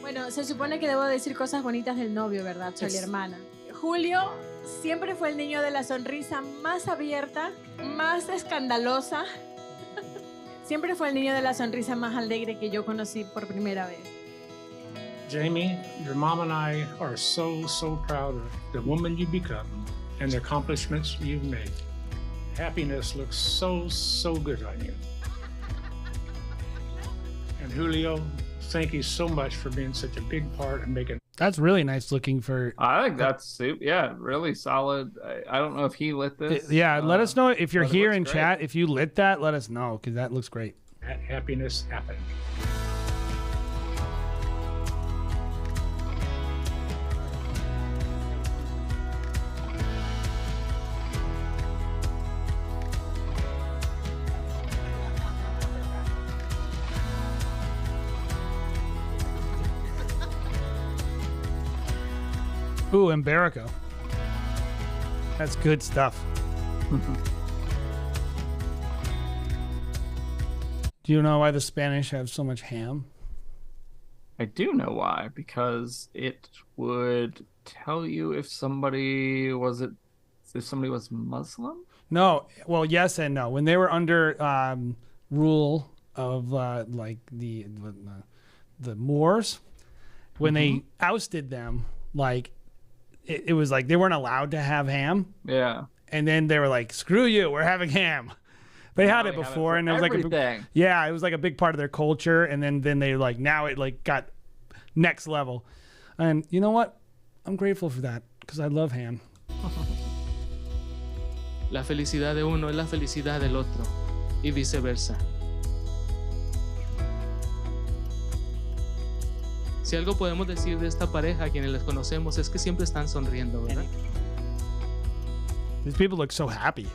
Bueno, se supone que debo decir cosas bonitas del novio, ¿verdad? Soy la hermana. Julio siempre fue el niño de la sonrisa más abierta, más escandalosa. Siempre fue el niño de la sonrisa más alegre que yo conocí por primera vez. Jamie, your mom and I are so proud of the woman you've become and the accomplishments you've made. Happiness looks so good on you. And Julio, thank you so much for being such a big part and making. That's really nice looking for. I think that's really solid. I don't know if he lit this. Let us know if you're here in chat. If you lit that, let us know, because that looks great. Happiness happened. Ooh, Embarico. That's good stuff. Do you know why the Spanish have so much ham? I do know why, because it would tell you if somebody was Muslim? No. Well, yes and no. When they were under rule of like the Moors, when they ousted them, like it was like they weren't allowed to have ham. Yeah. And then they were like, "Screw you, we're having ham." They had it before, and it was everything. It was like a big part of their culture. And then they like now it like got next level. And you know what? I'm grateful for that because I love ham. La felicidad de uno es la felicidad del otro y viceversa. Si algo podemos decir de esta pareja a quienes les conocemos es que siempre están sonriendo, ¿verdad? These people look so happy.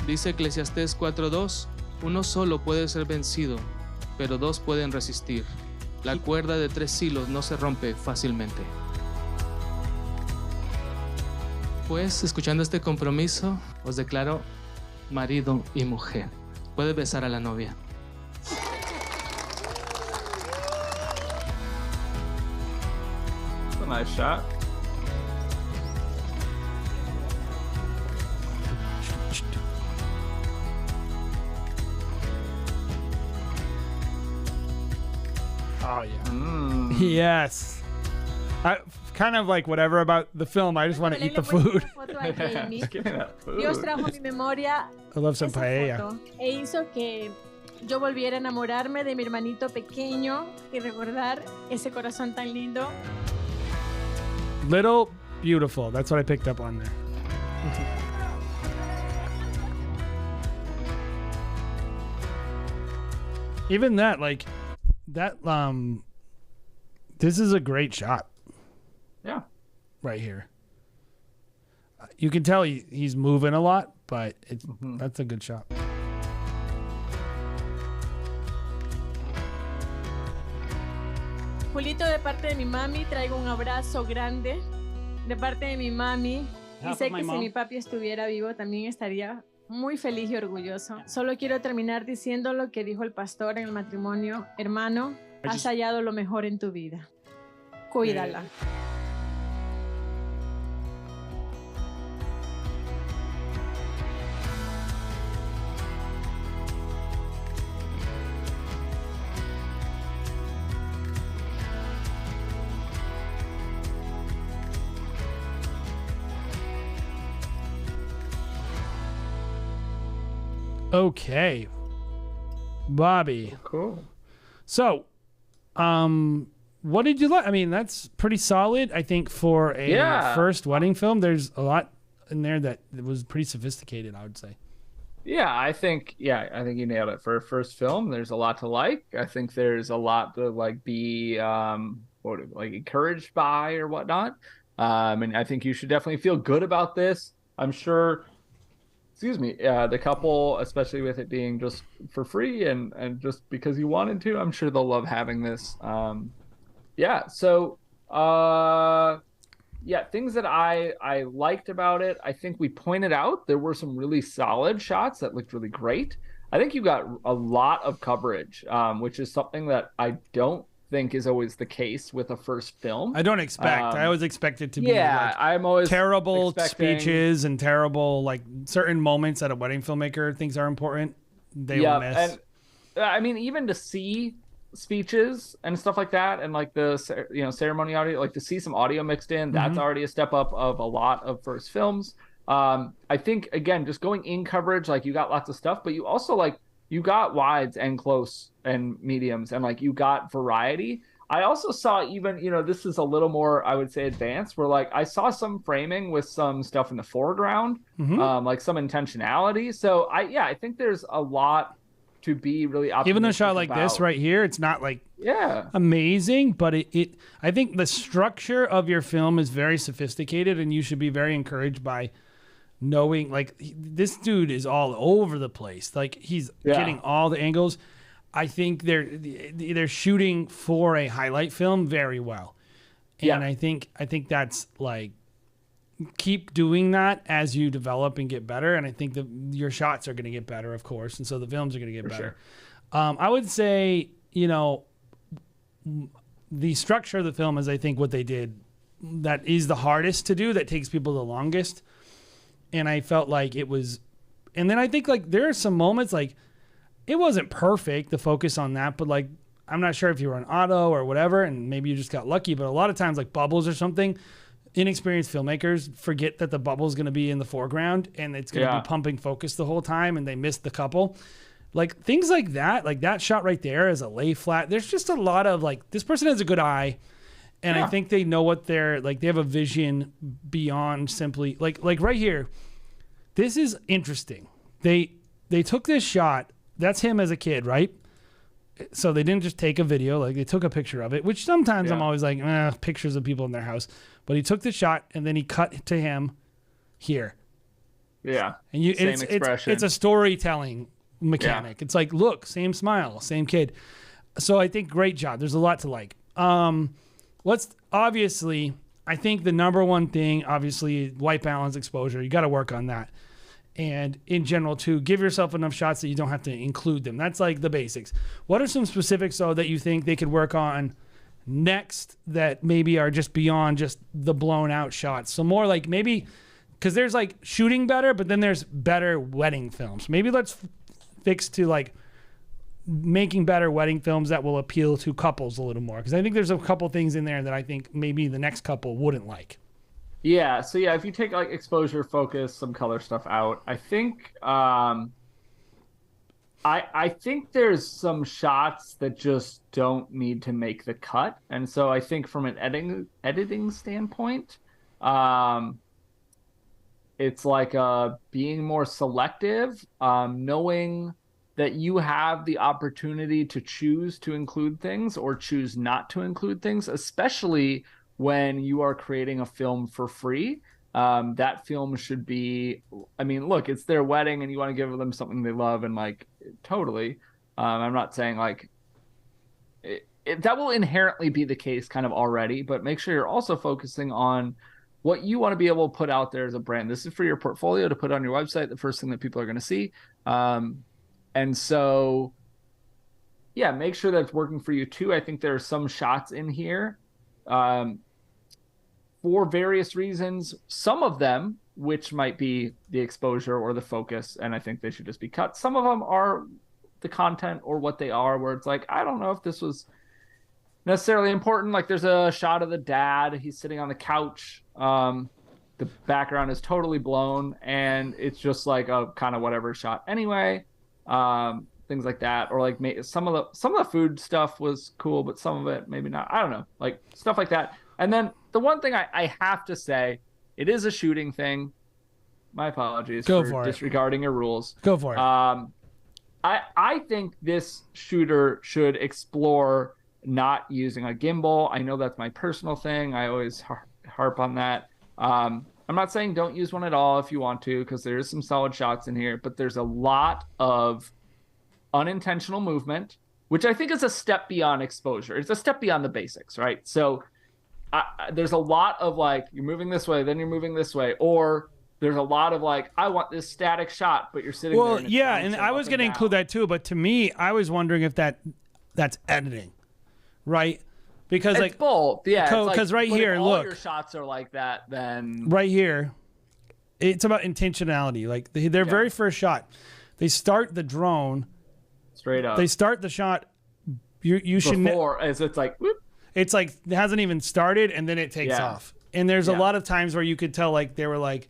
Dice Eclesiastés 4:2, uno solo puede ser vencido, pero dos pueden resistir. La cuerda de 3 hilos no se rompe fácilmente. Pues, escuchando este compromiso, os declaro marido y mujer. Puedes besar a la novia. That's a nice shot. Oh yeah. Yes. I kind of like whatever about the film. I just want to eat the food. Dios trajo a mi memoria I love some paella. foto e hizo que yo volviera a enamorarme de mi hermanito pequeño y recordar ese corazón tan lindo. Little beautiful. That's what I picked up on there. Even that, like that. This is a great shot. Yeah. Right here. You can tell he's moving a lot, but that's a good shot. Julito, de parte de mi mami, traigo un abrazo grande. De parte de mi mami, y sé que si mi papi estuviera vivo, también estaría muy feliz y orgulloso. Solo quiero terminar diciendo lo que dijo el pastor en el matrimonio. Hermano, has hallado lo mejor en tu vida. Cuídala. Okay. Bobby. Cool. So, what did you like? I mean, that's pretty solid, I think, for a first wedding film. There's a lot in there that was pretty sophisticated, I would say. Yeah, I think you nailed it. For a first film, there's a lot to like. I think there's a lot to like be encouraged by or whatnot. And I think you should definitely feel good about this. I'm sure the couple, especially with it being just for free and just because you wanted to, I'm sure they'll love having this. Things that I liked about it, I think we pointed out there were some really solid shots that looked really great. I think you got a lot of coverage, which is something that I don't think is always the case with a first film. I don't expect. I always expect it to be I'm always terrible speeches and terrible like certain moments that a wedding filmmaker thinks are important. They will miss. And I mean, even to see speeches and stuff like that, and like the ceremony audio, like to see some audio mixed in, that's already a step up of a lot of first films. I think again, just going in coverage, like you got lots of stuff, but you also you got wides and close and mediums, and like you got variety. I also saw even, this is a little more, I would say, advanced, where like I saw some framing with some stuff in the foreground, like some intentionality. So I think there's a lot to be really optimistic even a shot like about. this right here, it's not like amazing, but I think the structure of your film is very sophisticated, and you should be very encouraged by knowing like this dude is all over the place. Like he's getting all the angles. I think they're shooting for a highlight film very well. And I think that's like, keep doing that as you develop and get better. And I think your shots are going to get better, of course. And so the films are going to get better. Sure. I would say, the structure of the film is, I think, what they did that is the hardest to do, that takes people the longest. And I felt like it was, and then I think like there are some moments like it wasn't perfect, the focus on that, but like, I'm not sure if you were on auto or whatever, and maybe you just got lucky, but a lot of times like bubbles or something, inexperienced filmmakers forget that the bubble is going to be in the foreground and it's going to be pumping focus the whole time, and they missed the couple. Like things like that shot right there is a lay flat. There's just a lot of like, this person has a good eye. And I think they know what they're like. They have a vision beyond simply like right here. This is interesting. They took this shot. That's him as a kid, right? So they didn't just take a video. Like they took a picture of it, which sometimes I'm always like, pictures of people in their house. But he took the shot and then he cut to him here. Yeah. And it's a storytelling mechanic. It's like, look, same smile, same kid. So I think great job. There's a lot to like. I think the number one thing, obviously, white balance, exposure. You got to work on that. And in general, too, give yourself enough shots that you don't have to include them. That's like the basics. What are some specifics, though, that you think they could work on next that maybe are just beyond just the blown out shots? So more like maybe, because there's like shooting better, but then there's better wedding films. Maybe let's fix to like making better wedding films that will appeal to couples a little more, because I think there's a couple things in there that I think maybe the next couple wouldn't like. So if you take like exposure, focus, some color stuff out, I think I think there's some shots that just don't need to make the cut. And so I think from an editing standpoint, it's like being more selective, knowing that you have the opportunity to choose to include things or choose not to include things, especially when you are creating a film for free. That film should be, I mean, look, it's their wedding and you want to give them something they love, and like, totally. I'm not saying like that will inherently be the case kind of already, but make sure you're also focusing on what you want to be able to put out there as a brand. This is for your portfolio to put on your website, the first thing that people are going to see. And so, yeah, make sure that it's working for you too. I think there are some shots in here for various reasons. Some of them, which might be the exposure or the focus, and I think they should just be cut. Some of them are the content or what they are, where it's like, I don't know if this was necessarily important. Like there's a shot of the dad, he's sitting on the couch, the background is totally blown, and it's just like a kind of whatever shot anyway. Things like that, or like some of the food stuff was cool, but some of it maybe not. I don't know, like stuff like that. And then the one thing I have to say, it is a shooting thing. My apologies for disregarding your rules. Go for it. I think this shooter should explore not using a gimbal. I know that's my personal thing. I always harp on that. I'm not saying don't use one at all if you want to, because there is some solid shots in here, but there's a lot of unintentional movement, which I think is a step beyond exposure. It's a step beyond the basics, right? So there's a lot of like, you're moving this way, then you're moving this way, or there's a lot of like, I want this static shot, but you're sitting there. Well, yeah, and I was going to include that too, but to me, I was wondering if that's editing, right? Because it's like both, yeah. Because right here, if look, all your shots are like that, then right here, it's about intentionality. Like their very first shot, they start the drone straight up. They start the shot. You should before as it's like whoop. It's like it hasn't even started, and then it takes off. And there's a lot of times where you could tell like they were like,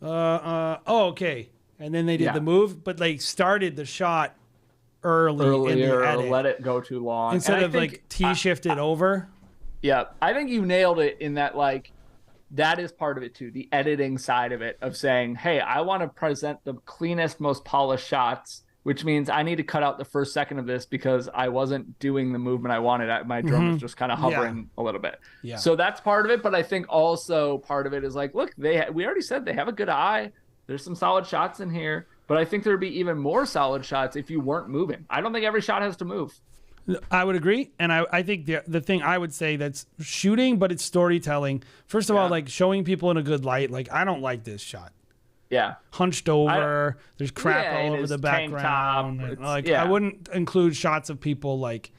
oh, okay, and then they did the move, but they started the shot earlier in the edit. Let it go too long instead of like shifted over. Yeah, I think you nailed it in that. Like that is part of it too, the editing side of it, of saying, hey, I want to present the cleanest, most polished shots, which means I need to cut out the first second of this because I wasn't doing the movement I wanted. My drone was just kind of hovering a little bit. Yeah. So that's part of it. But I think also part of it is like, look, we already said they have a good eye. There's some solid shots in here. But I think there'd be even more solid shots if you weren't moving. I don't think every shot has to move. I would agree. And I think the thing I would say that's shooting, but it's storytelling. First of all, like showing people in a good light. Like, I don't like this shot. Yeah. Hunched over. There's crap all over the background. I wouldn't include shots of people like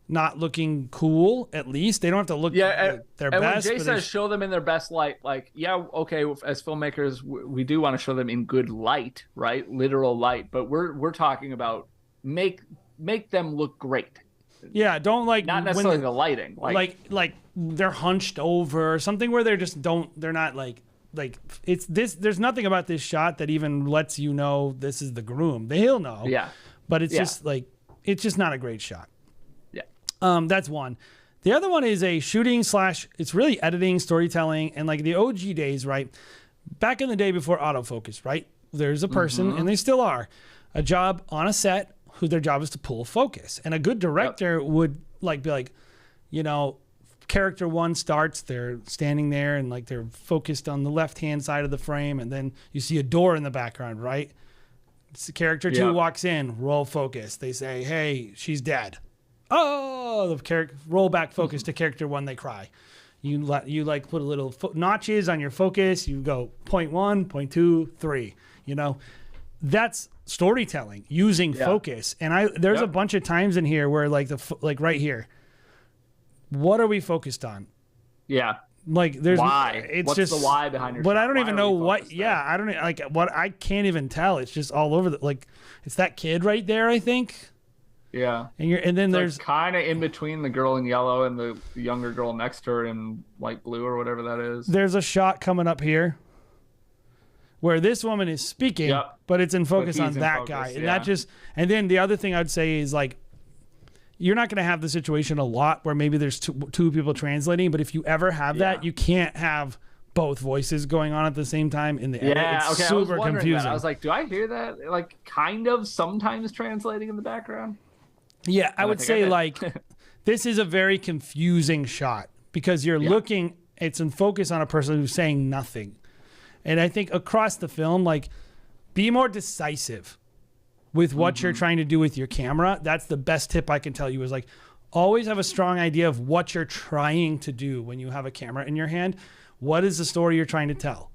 not looking cool, at least. They don't have to look their best. And when Jay says show them in their best light, like, okay, as filmmakers, we do want to show them in good light, right? Literal light. But we're talking about make them look great. Yeah, don't like not necessarily the lighting. Like they're hunched over or something where they're not like it's this. There's nothing about this shot that even lets you know this is the groom. He'll know. Yeah. But it's just like, it's just not a great shot. Yeah. That's one. The other one is a shooting / it's really editing, storytelling, and like the OG days, right? Back in the day before autofocus, right? There's a person, and they still are, a job on a set who their job is to pull focus. And a good director would like be like, you know, character one starts, they're standing there and like they're focused on the left-hand side of the frame, and then you see a door in the background, right? Character two walks in, roll focus. They say, hey, she's dead. Oh, the character roll back focus to character one, they cry. You like put a little notches on your focus. You go 0.1, 0.2, 3. You know, that's storytelling using focus. And there's a bunch of times in here where like like right here, what are we focused on? Yeah. Like there's why? It's what's just the why behind your but shot? I don't Why even are know we what. focused Yeah, there? I don't like what. I can't even tell. It's just all over like it's that kid right there, I think. Yeah. And then there's like kind of in between the girl in yellow and the younger girl next to her in light blue or whatever that is. There's a shot coming up here where this woman is speaking, but it's in focus on that guy. And that just, and then the other thing I'd say is like, you're not going to have the situation a lot where maybe there's two people translating, but if you ever have that, you can't have both voices going on at the same time in the edit. It's super confusing. I was like, do I hear that? Like kind of sometimes translating in the background? Yeah, I would say like this is a very confusing shot because you're looking, it's in focus on a person who's saying nothing. And I think across the film, like be more decisive with what you're trying to do with your camera. That's the best tip I can tell you is like always have a strong idea of what you're trying to do when you have a camera in your hand. What is the story you're trying to tell?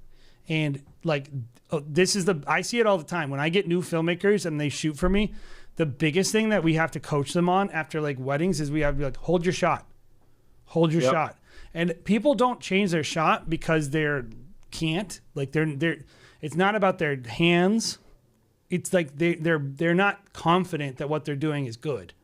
And like, I see it all the time. When I get new filmmakers and they shoot for me, the biggest thing that we have to coach them on after like weddings is we have to be like, hold your shot. Hold your shot. And people don't change their shot because can't. Like it's not about their hands. It's like they're not confident that what they're doing is good.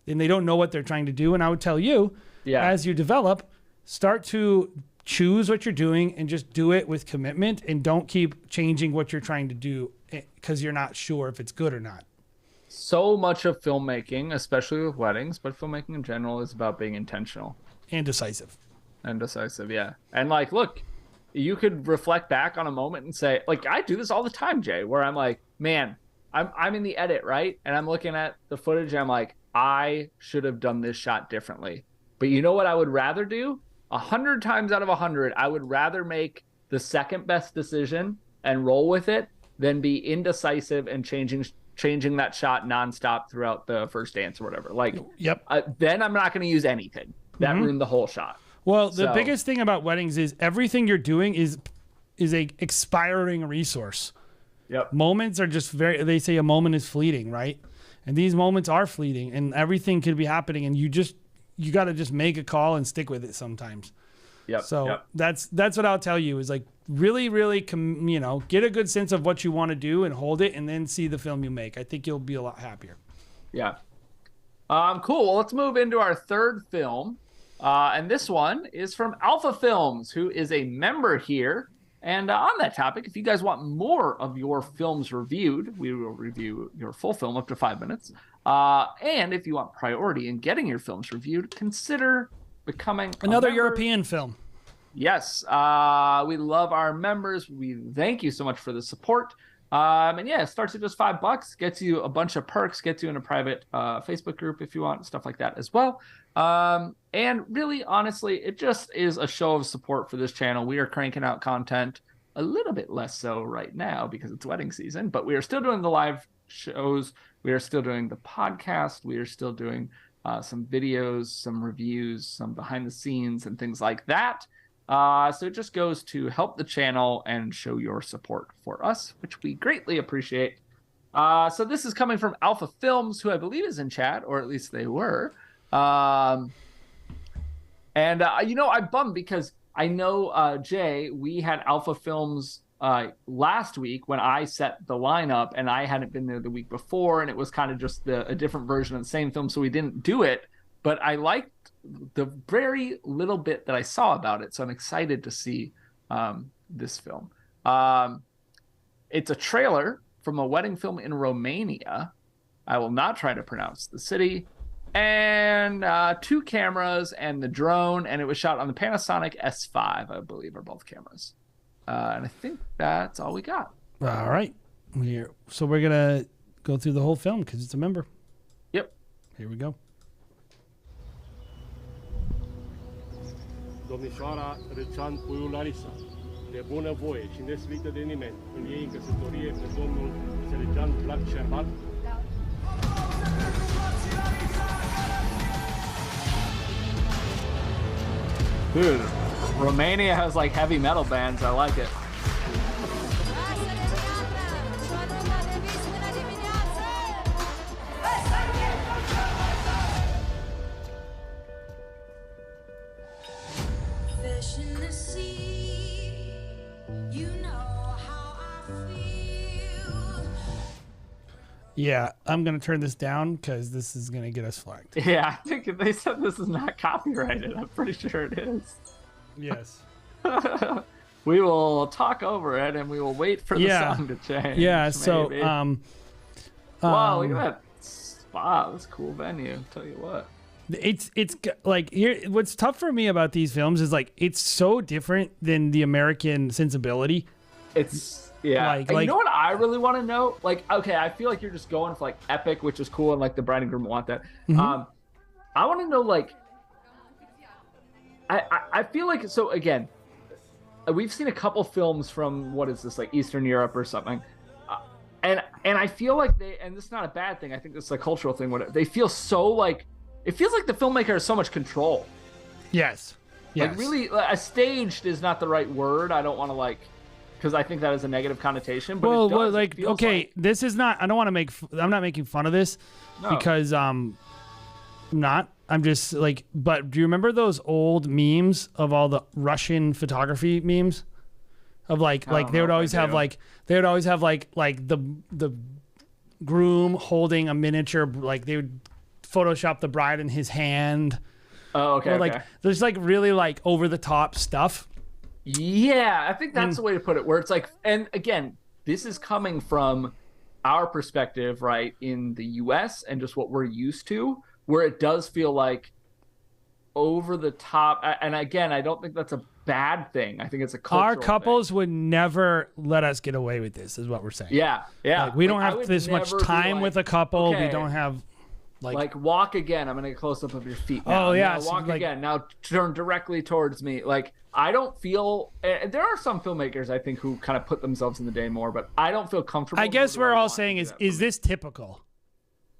And they don't know what they're trying to do. And I would tell you, as you develop, start to choose what you're doing and just do it with commitment, and don't keep changing what you're trying to do because you're not sure if it's good or not. So much of filmmaking, especially with weddings, but filmmaking in general, is about being intentional. And decisive. Yeah. And like, look, you could reflect back on a moment and say, like, I do this all the time, Jay, where I'm like, man, I'm in the edit, right? And I'm looking at the footage and I'm like, I should have done this shot differently. But you know what I would rather do? 100 times out of 100, I would rather make the second best decision and roll with it than be indecisive and changing that shot nonstop throughout the first dance or whatever. Like, then I'm not going to use anything. That ruined the whole shot. Well, the biggest thing about weddings is everything you're doing is a expiring resource. Yep. Moments are just they say a moment is fleeting, right? And these moments are fleeting, and everything could be happening, and you got to just make a call and stick with it sometimes. Yep. So that's what I'll tell you is like really, really, get a good sense of what you want to do and hold it, and then see the film you make. I think you'll be a lot happier. Yeah. Cool. Well, let's move into our third film. And this one is from Alpha Films, who is a member here. And on that topic, if you guys want more of your films reviewed, we will review your full film up to 5 minutes. And if you want priority in getting your films reviewed, consider becoming another European film. Yes. We love our members. We thank you so much for the support. And yeah, it starts at just $5, gets you a bunch of perks, gets you in a private Facebook group if you want, stuff like that as well. And really, honestly, it just is a show of support for this channel. We are cranking out content a little bit less so right now because it's wedding season, but we are still doing the live shows. We are still doing the podcast. We are still doing some videos, some reviews, some behind the scenes and things like that. So it just goes to help the channel and show your support for us, which we greatly appreciate. So this is coming from Alpha Films, who I believe is in chat, or at least they were. I'm bummed because I know, Jay, we had Alpha Films last week when I set the lineup, and I hadn't been there the week before, and it was kind of just a different version of the same film, so we didn't do it. But I liked the very little bit that I saw about it, so I'm excited to see this film. It's a trailer from a wedding film in Romania. I will not try to pronounce the city. And 2 cameras and the drone, and it was shot on the Panasonic S5, I believe, are both cameras. And I think that's all we got. All right. So we're going to go through the whole film because it's a member. Yep. Here we go. Domnișoara Răcean Puiu Larisa, de bună voie și nesilită de nimeni, în ei în căsătorie cu domnul Sergeant Vlad Șerbat. Dude, Romania has like heavy metal bands. I like it. Yeah, I'm going to turn this down because this is going to get us flagged. Yeah, I think they said this is not copyrighted. I'm pretty sure it is. Yes. We will talk over it and we will wait for the song to change. Yeah, maybe. so... wow, look at that spot. That's a cool venue, I'll tell you what. It's like, here, what's tough for me about these films is like, it's so different than the American sensibility. It's... Yeah, and you know what I really want to know? Like, okay, I feel like you're just going for like epic, which is cool, and like the bride and groom want that. Mm-hmm. I want to know, like, I feel like, so again, we've seen a couple films from, what is this, like Eastern Europe or something, and I feel like and this is not a bad thing. I think this is a cultural thing. Whatever, they feel so like it feels like the filmmaker has so much control. Yes. Like really, staged is not the right word. I don't want to because I think that is a negative connotation. But this is not. I don't want to make. I'm not making fun of this because I'm not. I'm just like. But do you remember those old memes of all the Russian photography memes? Of they would always have the groom holding a miniature, like they would Photoshop the bride in his hand. Oh, okay. Or there's really over the top stuff. Yeah, I think that's the way to put it. Where it's and again, this is coming from our perspective, right, in the U.S. and just what we're used to, where it does feel like over the top. And again, I don't think that's a bad thing. I think it's a cultural Our couples thing. would never let us get away with this, is what we're saying. Yeah. We don't have this much time with a couple. Okay, we don't have walk again. I'm gonna get close up of your feet. Now. Oh yeah, now walk again. Now turn directly towards me. I don't feel. There are some filmmakers I think who kind of put themselves in the day more, but I don't feel comfortable. I guess we're all saying is this typical?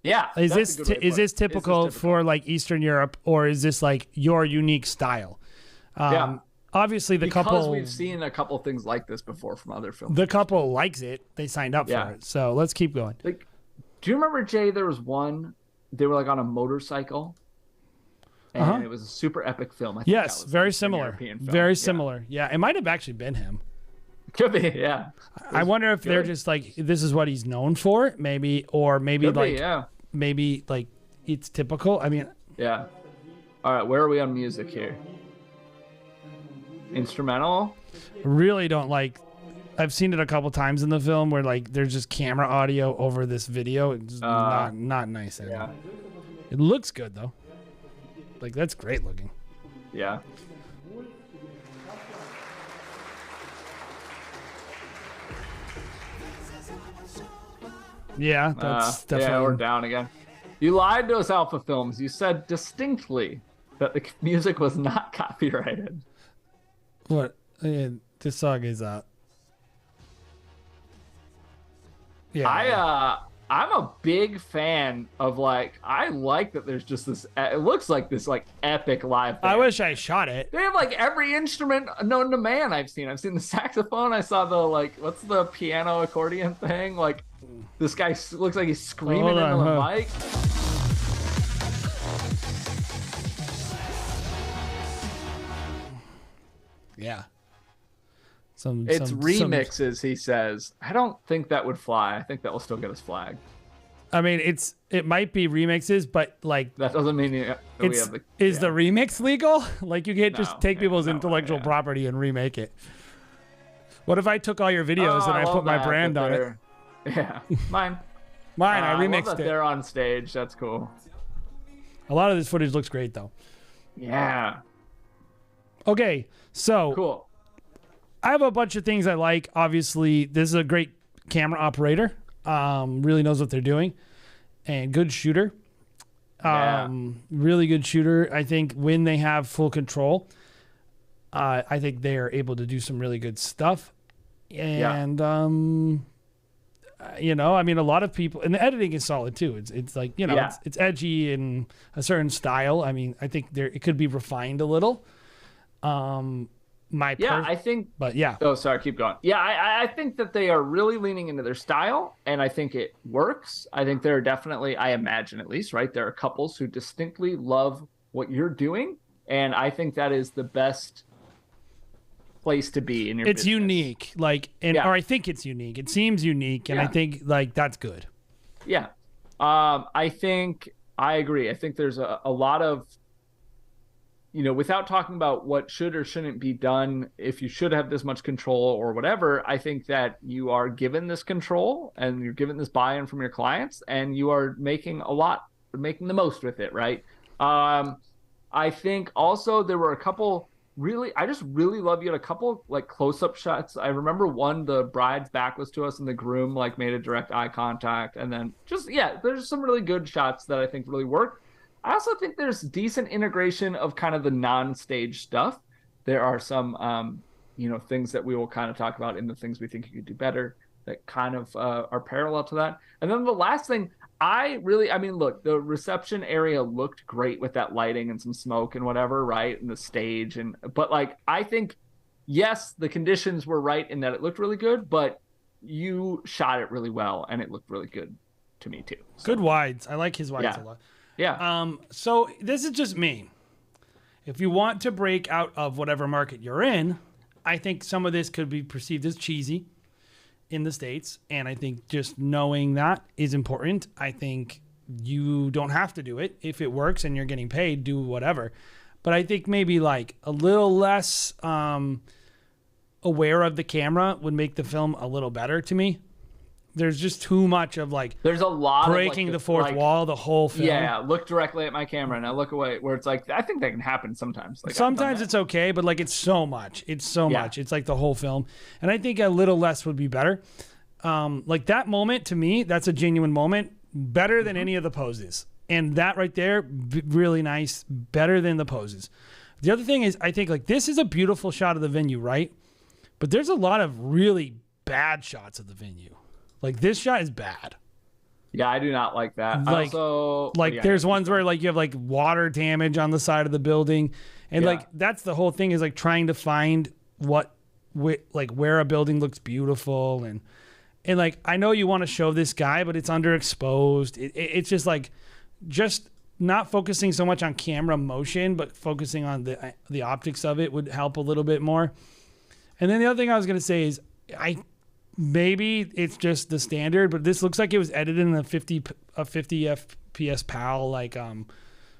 Yeah. Is this typical for Eastern Europe, or is this your unique style? Yeah. Obviously, because we've seen a couple things like this before from other films. The couple likes it. They signed up for it. So let's keep going. Do you remember, Jay? There was one. They were on a motorcycle, and it was a super epic film. I think yes, very similar. Very similar. Yeah, it might have actually been him. Could be. Yeah. I wonder if they're just this is what he's known for, maybe, or maybe maybe it's typical. I mean. Yeah. All right, where are we on music here? Instrumental? Really don't I've seen it a couple times in the film where there's just camera audio over this video. It's not nice anymore. Yeah. It looks good though. That's great looking. Yeah. Yeah, that's definitely. Yeah, we're down again. You lied to us, Alpha Films. You said distinctly that the music was not copyrighted. What? This song is yeah. I'm a big fan of I like that there's just this. It looks like this epic live band. I wish I shot it. They have every instrument known to man. I've seen the saxophone. I saw the what's the piano accordion thing? This guy looks like he's screaming into the mic. Yeah. It's remixes, he says. I don't think that would fly. I think that will still get us flagged. I mean, it might be remixes, but that doesn't mean we have the. Is the remix legal? You can't just take people's intellectual property and remake it. What if I took all your videos and I put my brand on it? Yeah, mine. I remixed love that it. They're on stage. That's cool. A lot of this footage looks great, though. Yeah. Okay, so cool. I have a bunch of things I like. Obviously, this is a great camera operator. Really knows what they're doing, and good shooter. Really good shooter. I think when they have full control, I think they are able to do some really good stuff. And I mean, a lot of people, and the editing is solid too. It's it's edgy in a certain style. I mean, I think it could be refined a little. I think. But yeah. Oh, sorry. Keep going. Yeah, I think that they are really leaning into their style, and I think it works. I think there are definitely, I imagine at least, right? There are couples who distinctly love what you're doing, and I think that is the best place to be in your business. It's unique, or I think it's unique. It seems unique, and I think that's good. Yeah. I think I agree. I think there's a lot of, without talking about what should or shouldn't be done, if you should have this much control or whatever, I think that you are given this control and you're given this buy-in from your clients, and you are making the most with it, right? I think also there were a couple I just really love, you had a couple close-up shots. I remember one, the bride's back was to us and the groom made a direct eye contact, and then there's some really good shots that I think really work. I also think there's decent integration of kind of the non-stage stuff. There are some, things that we will kind of talk about in the things we think you could do better that kind of are parallel to that. And then the last thing, I mean, look, the reception area looked great with that lighting and some smoke and whatever, right? And the stage. But like, I think, yes, the conditions were right in that it looked really good, but you shot it really well and it looked really good to me too. So, good wides. I like his wides a lot. Yeah. So this is just me. If you want to break out of whatever market you're in, I think some of this could be perceived as cheesy in the States. And I think just knowing that is important. I think you don't have to do it. If it works and you're getting paid, do whatever. But I think maybe like a little less aware of the camera would make the film a little better to me. There's just too much of like there's a lot breaking of like the fourth wall the whole film. Yeah, look directly at my camera and I look away. Where it's like I think that can happen sometimes. Like sometimes it's okay, but like it's so much. It's so much. It's like the whole film, and I think a little less would be better. Like that moment to me, that's a genuine moment, better than any of the poses, and that right there, really nice, better than the poses. The other thing is, I think like this is a beautiful shot of the venue, right? But there's a lot of really bad shots of the venue. Like this shot is bad. Yeah, I do not like that. Like, there's ones where like you have like water damage on the side of the building, and like that's the whole thing is like trying to find where a building looks beautiful and like I know you want to show this guy, but it's underexposed. It's just like just not focusing so much on camera motion, but focusing on the optics of it would help a little bit more. And then the other thing I was gonna say is maybe it's just the standard, but this looks like it was edited in a 50 FPS PAL, like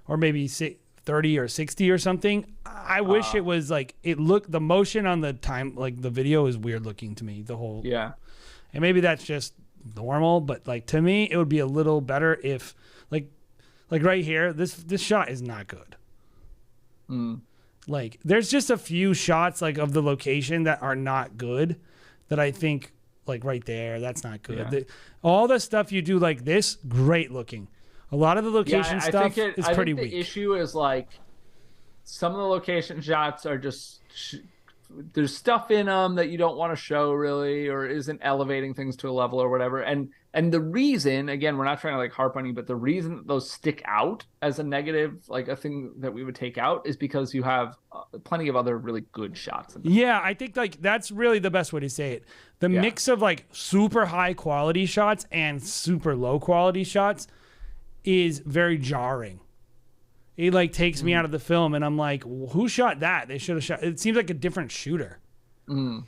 or maybe 30 or 60 or something. I wish it was like the motion on the time, like the video is weird looking to me. The whole and maybe that's just normal, but like to me it would be a little better if like right here this shot is not good. Like there's just a few shots like of the location that are not good that I think. Like right there, that's not good. All the stuff you do like this, great looking. A lot of the location stuff is pretty weak. The issue is like some of the location shots are just there's stuff in them that you don't want to show really, or isn't elevating things to a level or whatever. And the reason, again, we're not trying to like harp on you, but the reason that those stick out as a negative, like a thing that we would take out, is because you have plenty of other really good shots. Yeah, I think like that's really the best way to say it. The mix of like super high quality shots and super low quality shots is very jarring. It like takes me out of the film, and I'm like, who shot that? They should have shot. It seems like a different shooter. Yeah,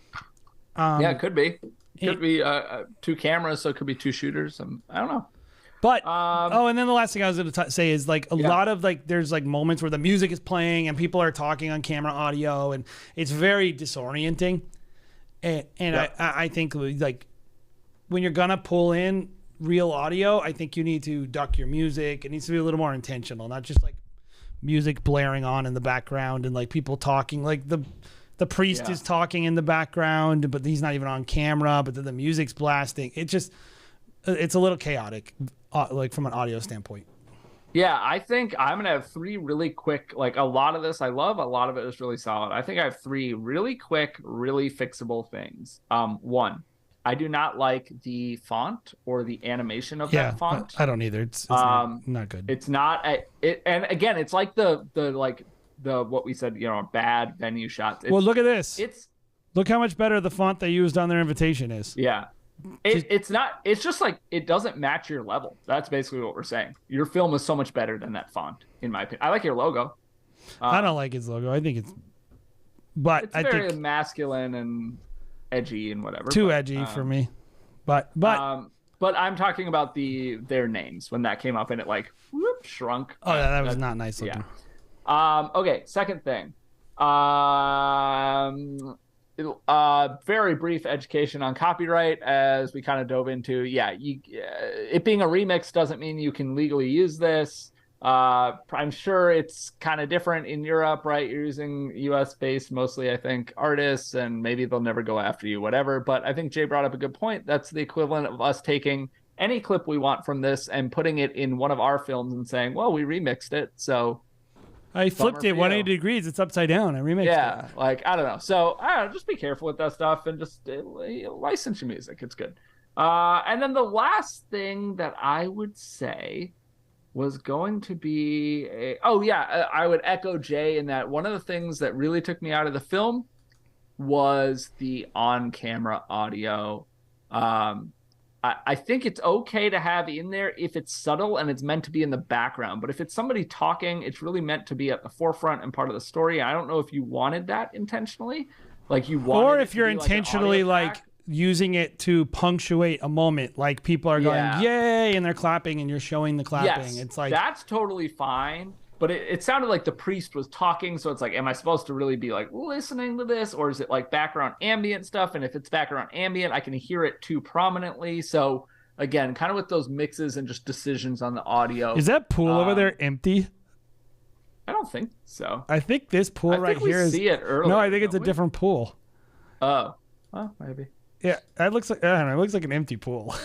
it could be. Could be two cameras, so it could be two shooters. I don't know. But and then the last thing I was going to say is like a lot of like there's like moments where the music is playing and people are talking on camera audio, and it's very disorienting. And I think like when you're gonna pull in real audio, I think you need to duck your music. It needs to be a little more intentional, not just like music blaring on in the background and like people talking. Like the priest is talking in the background, but he's not even on camera. But then the music's blasting. It's a little chaotic, like from an audio standpoint. Yeah, I think I'm going to have three really quick, like a lot of this I love, a lot of it is really solid. I think I have three really quick, really fixable things. One, I do not like the font or the animation of that font. I don't either. It's not good. It's not, and again, it's like the what we said, bad venue shots. Well, look at this. Look how much better the font they used on their invitation is. Yeah. It's just like it doesn't match your level. That's basically what we're saying. Your film is so much better than that font, in my opinion. I like your logo. I don't like his logo. I think it's very masculine and edgy and whatever. Too edgy for me. But I'm talking about their names when that came up and it like shrunk. Oh yeah, that was not nice looking. Yeah. Okay, second thing. Very brief education on copyright as we kind of dove into. It being a remix doesn't mean you can legally use this. I'm sure it's kind of different in Europe, right? You're using US based mostly, I think, artists, and maybe they'll never go after you, whatever. But I think Jay brought up a good point. That's the equivalent of us taking any clip we want from this and putting it in one of our films and saying, well, we remixed it, so I flipped it 180 degrees. It's upside down. I remixed it. Yeah, like, I don't know. So, just be careful with that stuff and just license your music. It's good. And then the last thing that I would say was going to be I would echo Jay in that one of the things that really took me out of the film was the on-camera audio. I think it's okay to have in there if it's subtle and it's meant to be in the background. But if it's somebody talking, it's really meant to be at the forefront and part of the story. I don't know if you wanted that intentionally, like you wanted, or if you're intentionally like using it to punctuate a moment, like people are going yay and they're clapping and you're showing the clapping. Yes, it's like that's totally fine. But it sounded like the priest was talking, so it's like, am I supposed to really be like listening to this, or is it like background ambient stuff? And if it's background ambient, I can hear it too prominently. So again, kind of with those mixes and just decisions on the audio. Is that pool over there empty? I don't think so. I think this pool right here is. See it earlier, no, I think it's a different pool. Oh, well, maybe. Yeah, it looks like I don't know. It looks like an empty pool.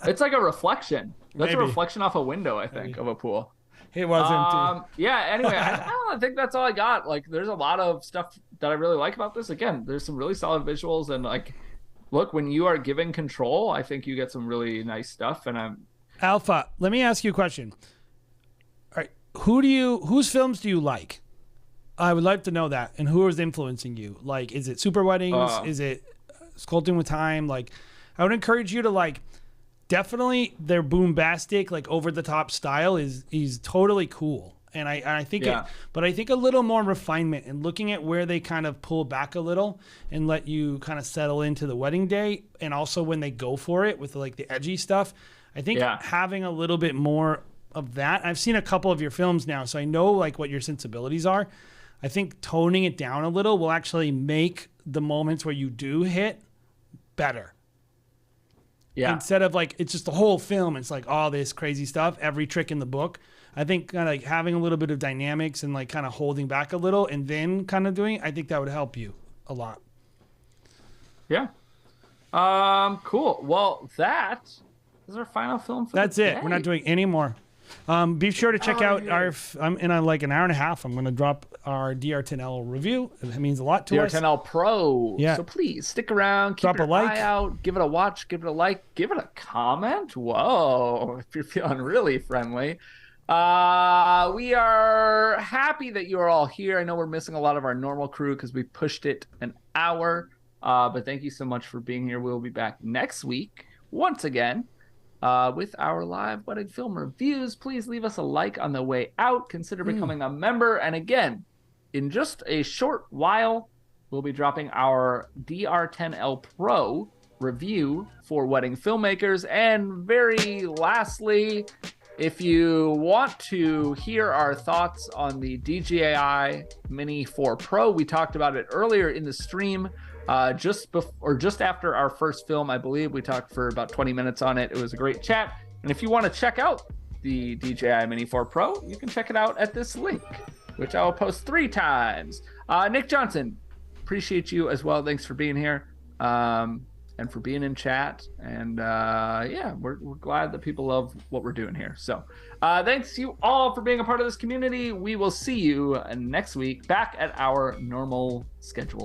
It's like a reflection. That's Maybe. a reflection off a window, I think, of a pool. It was empty. Yeah, anyway, I think that's all I got. Like, there's a lot of stuff that I really like about this. Again, there's some really solid visuals, and like, look, when you are given control, I think you get some really nice stuff. And Alpha, let me ask you a question. All right, whose films do you like? I would like to know that. And who is influencing you? Like, is it Super Weddings? Is it Sculpting with Time? Like, I would encourage you to like. Definitely their boombastic, like over the top style is totally cool. And I think but I think a little more refinement and looking at where they kind of pull back a little and let you kind of settle into the wedding day. And also when they go for it with like the edgy stuff, I think having a little bit more of that. I've seen a couple of your films now, so I know like what your sensibilities are. I think toning it down a little will actually make the moments where you do hit better. Yeah. Instead of like, it's just the whole film. It's like all this crazy stuff, every trick in the book. I think kind of like having a little bit of dynamics and like kind of holding back a little and then kind of doing it, I think that would help you a lot. Yeah. Cool. Well, that is our final film for That's the it. day. We're not doing any more. Be sure to check out our, in like an hour and a half, I'm going to drop our DR10L review. It means a lot to us. DR10L Pro. Yeah. So please stick around, keep Drop your a like. eye out, give it a watch, give it a like, give it a comment. Whoa, if you're feeling really friendly. We are happy that you are all here. I know we're missing a lot of our normal crew because we pushed it an hour. But thank you so much for being here. We'll be back next week once again. With our live wedding film reviews. Please leave us a like on the way out. Consider becoming a member. And again, in just a short while, we'll be dropping our DR10L Pro review for wedding filmmakers. And very lastly, if you want to hear our thoughts on the DJI Mini 4 Pro, we talked about it earlier in the stream. Just after our first film, I believe we talked for about 20 minutes on it. It was a great chat. And if you want to check out the DJI Mini 4 Pro, you can check it out at this link, which I will post 3 times. Nick Johnson, appreciate you as well. Thanks for being here and for being in chat. And we're glad that people love what we're doing here. So thanks you all for being a part of this community. We will see you next week back at our normal scheduled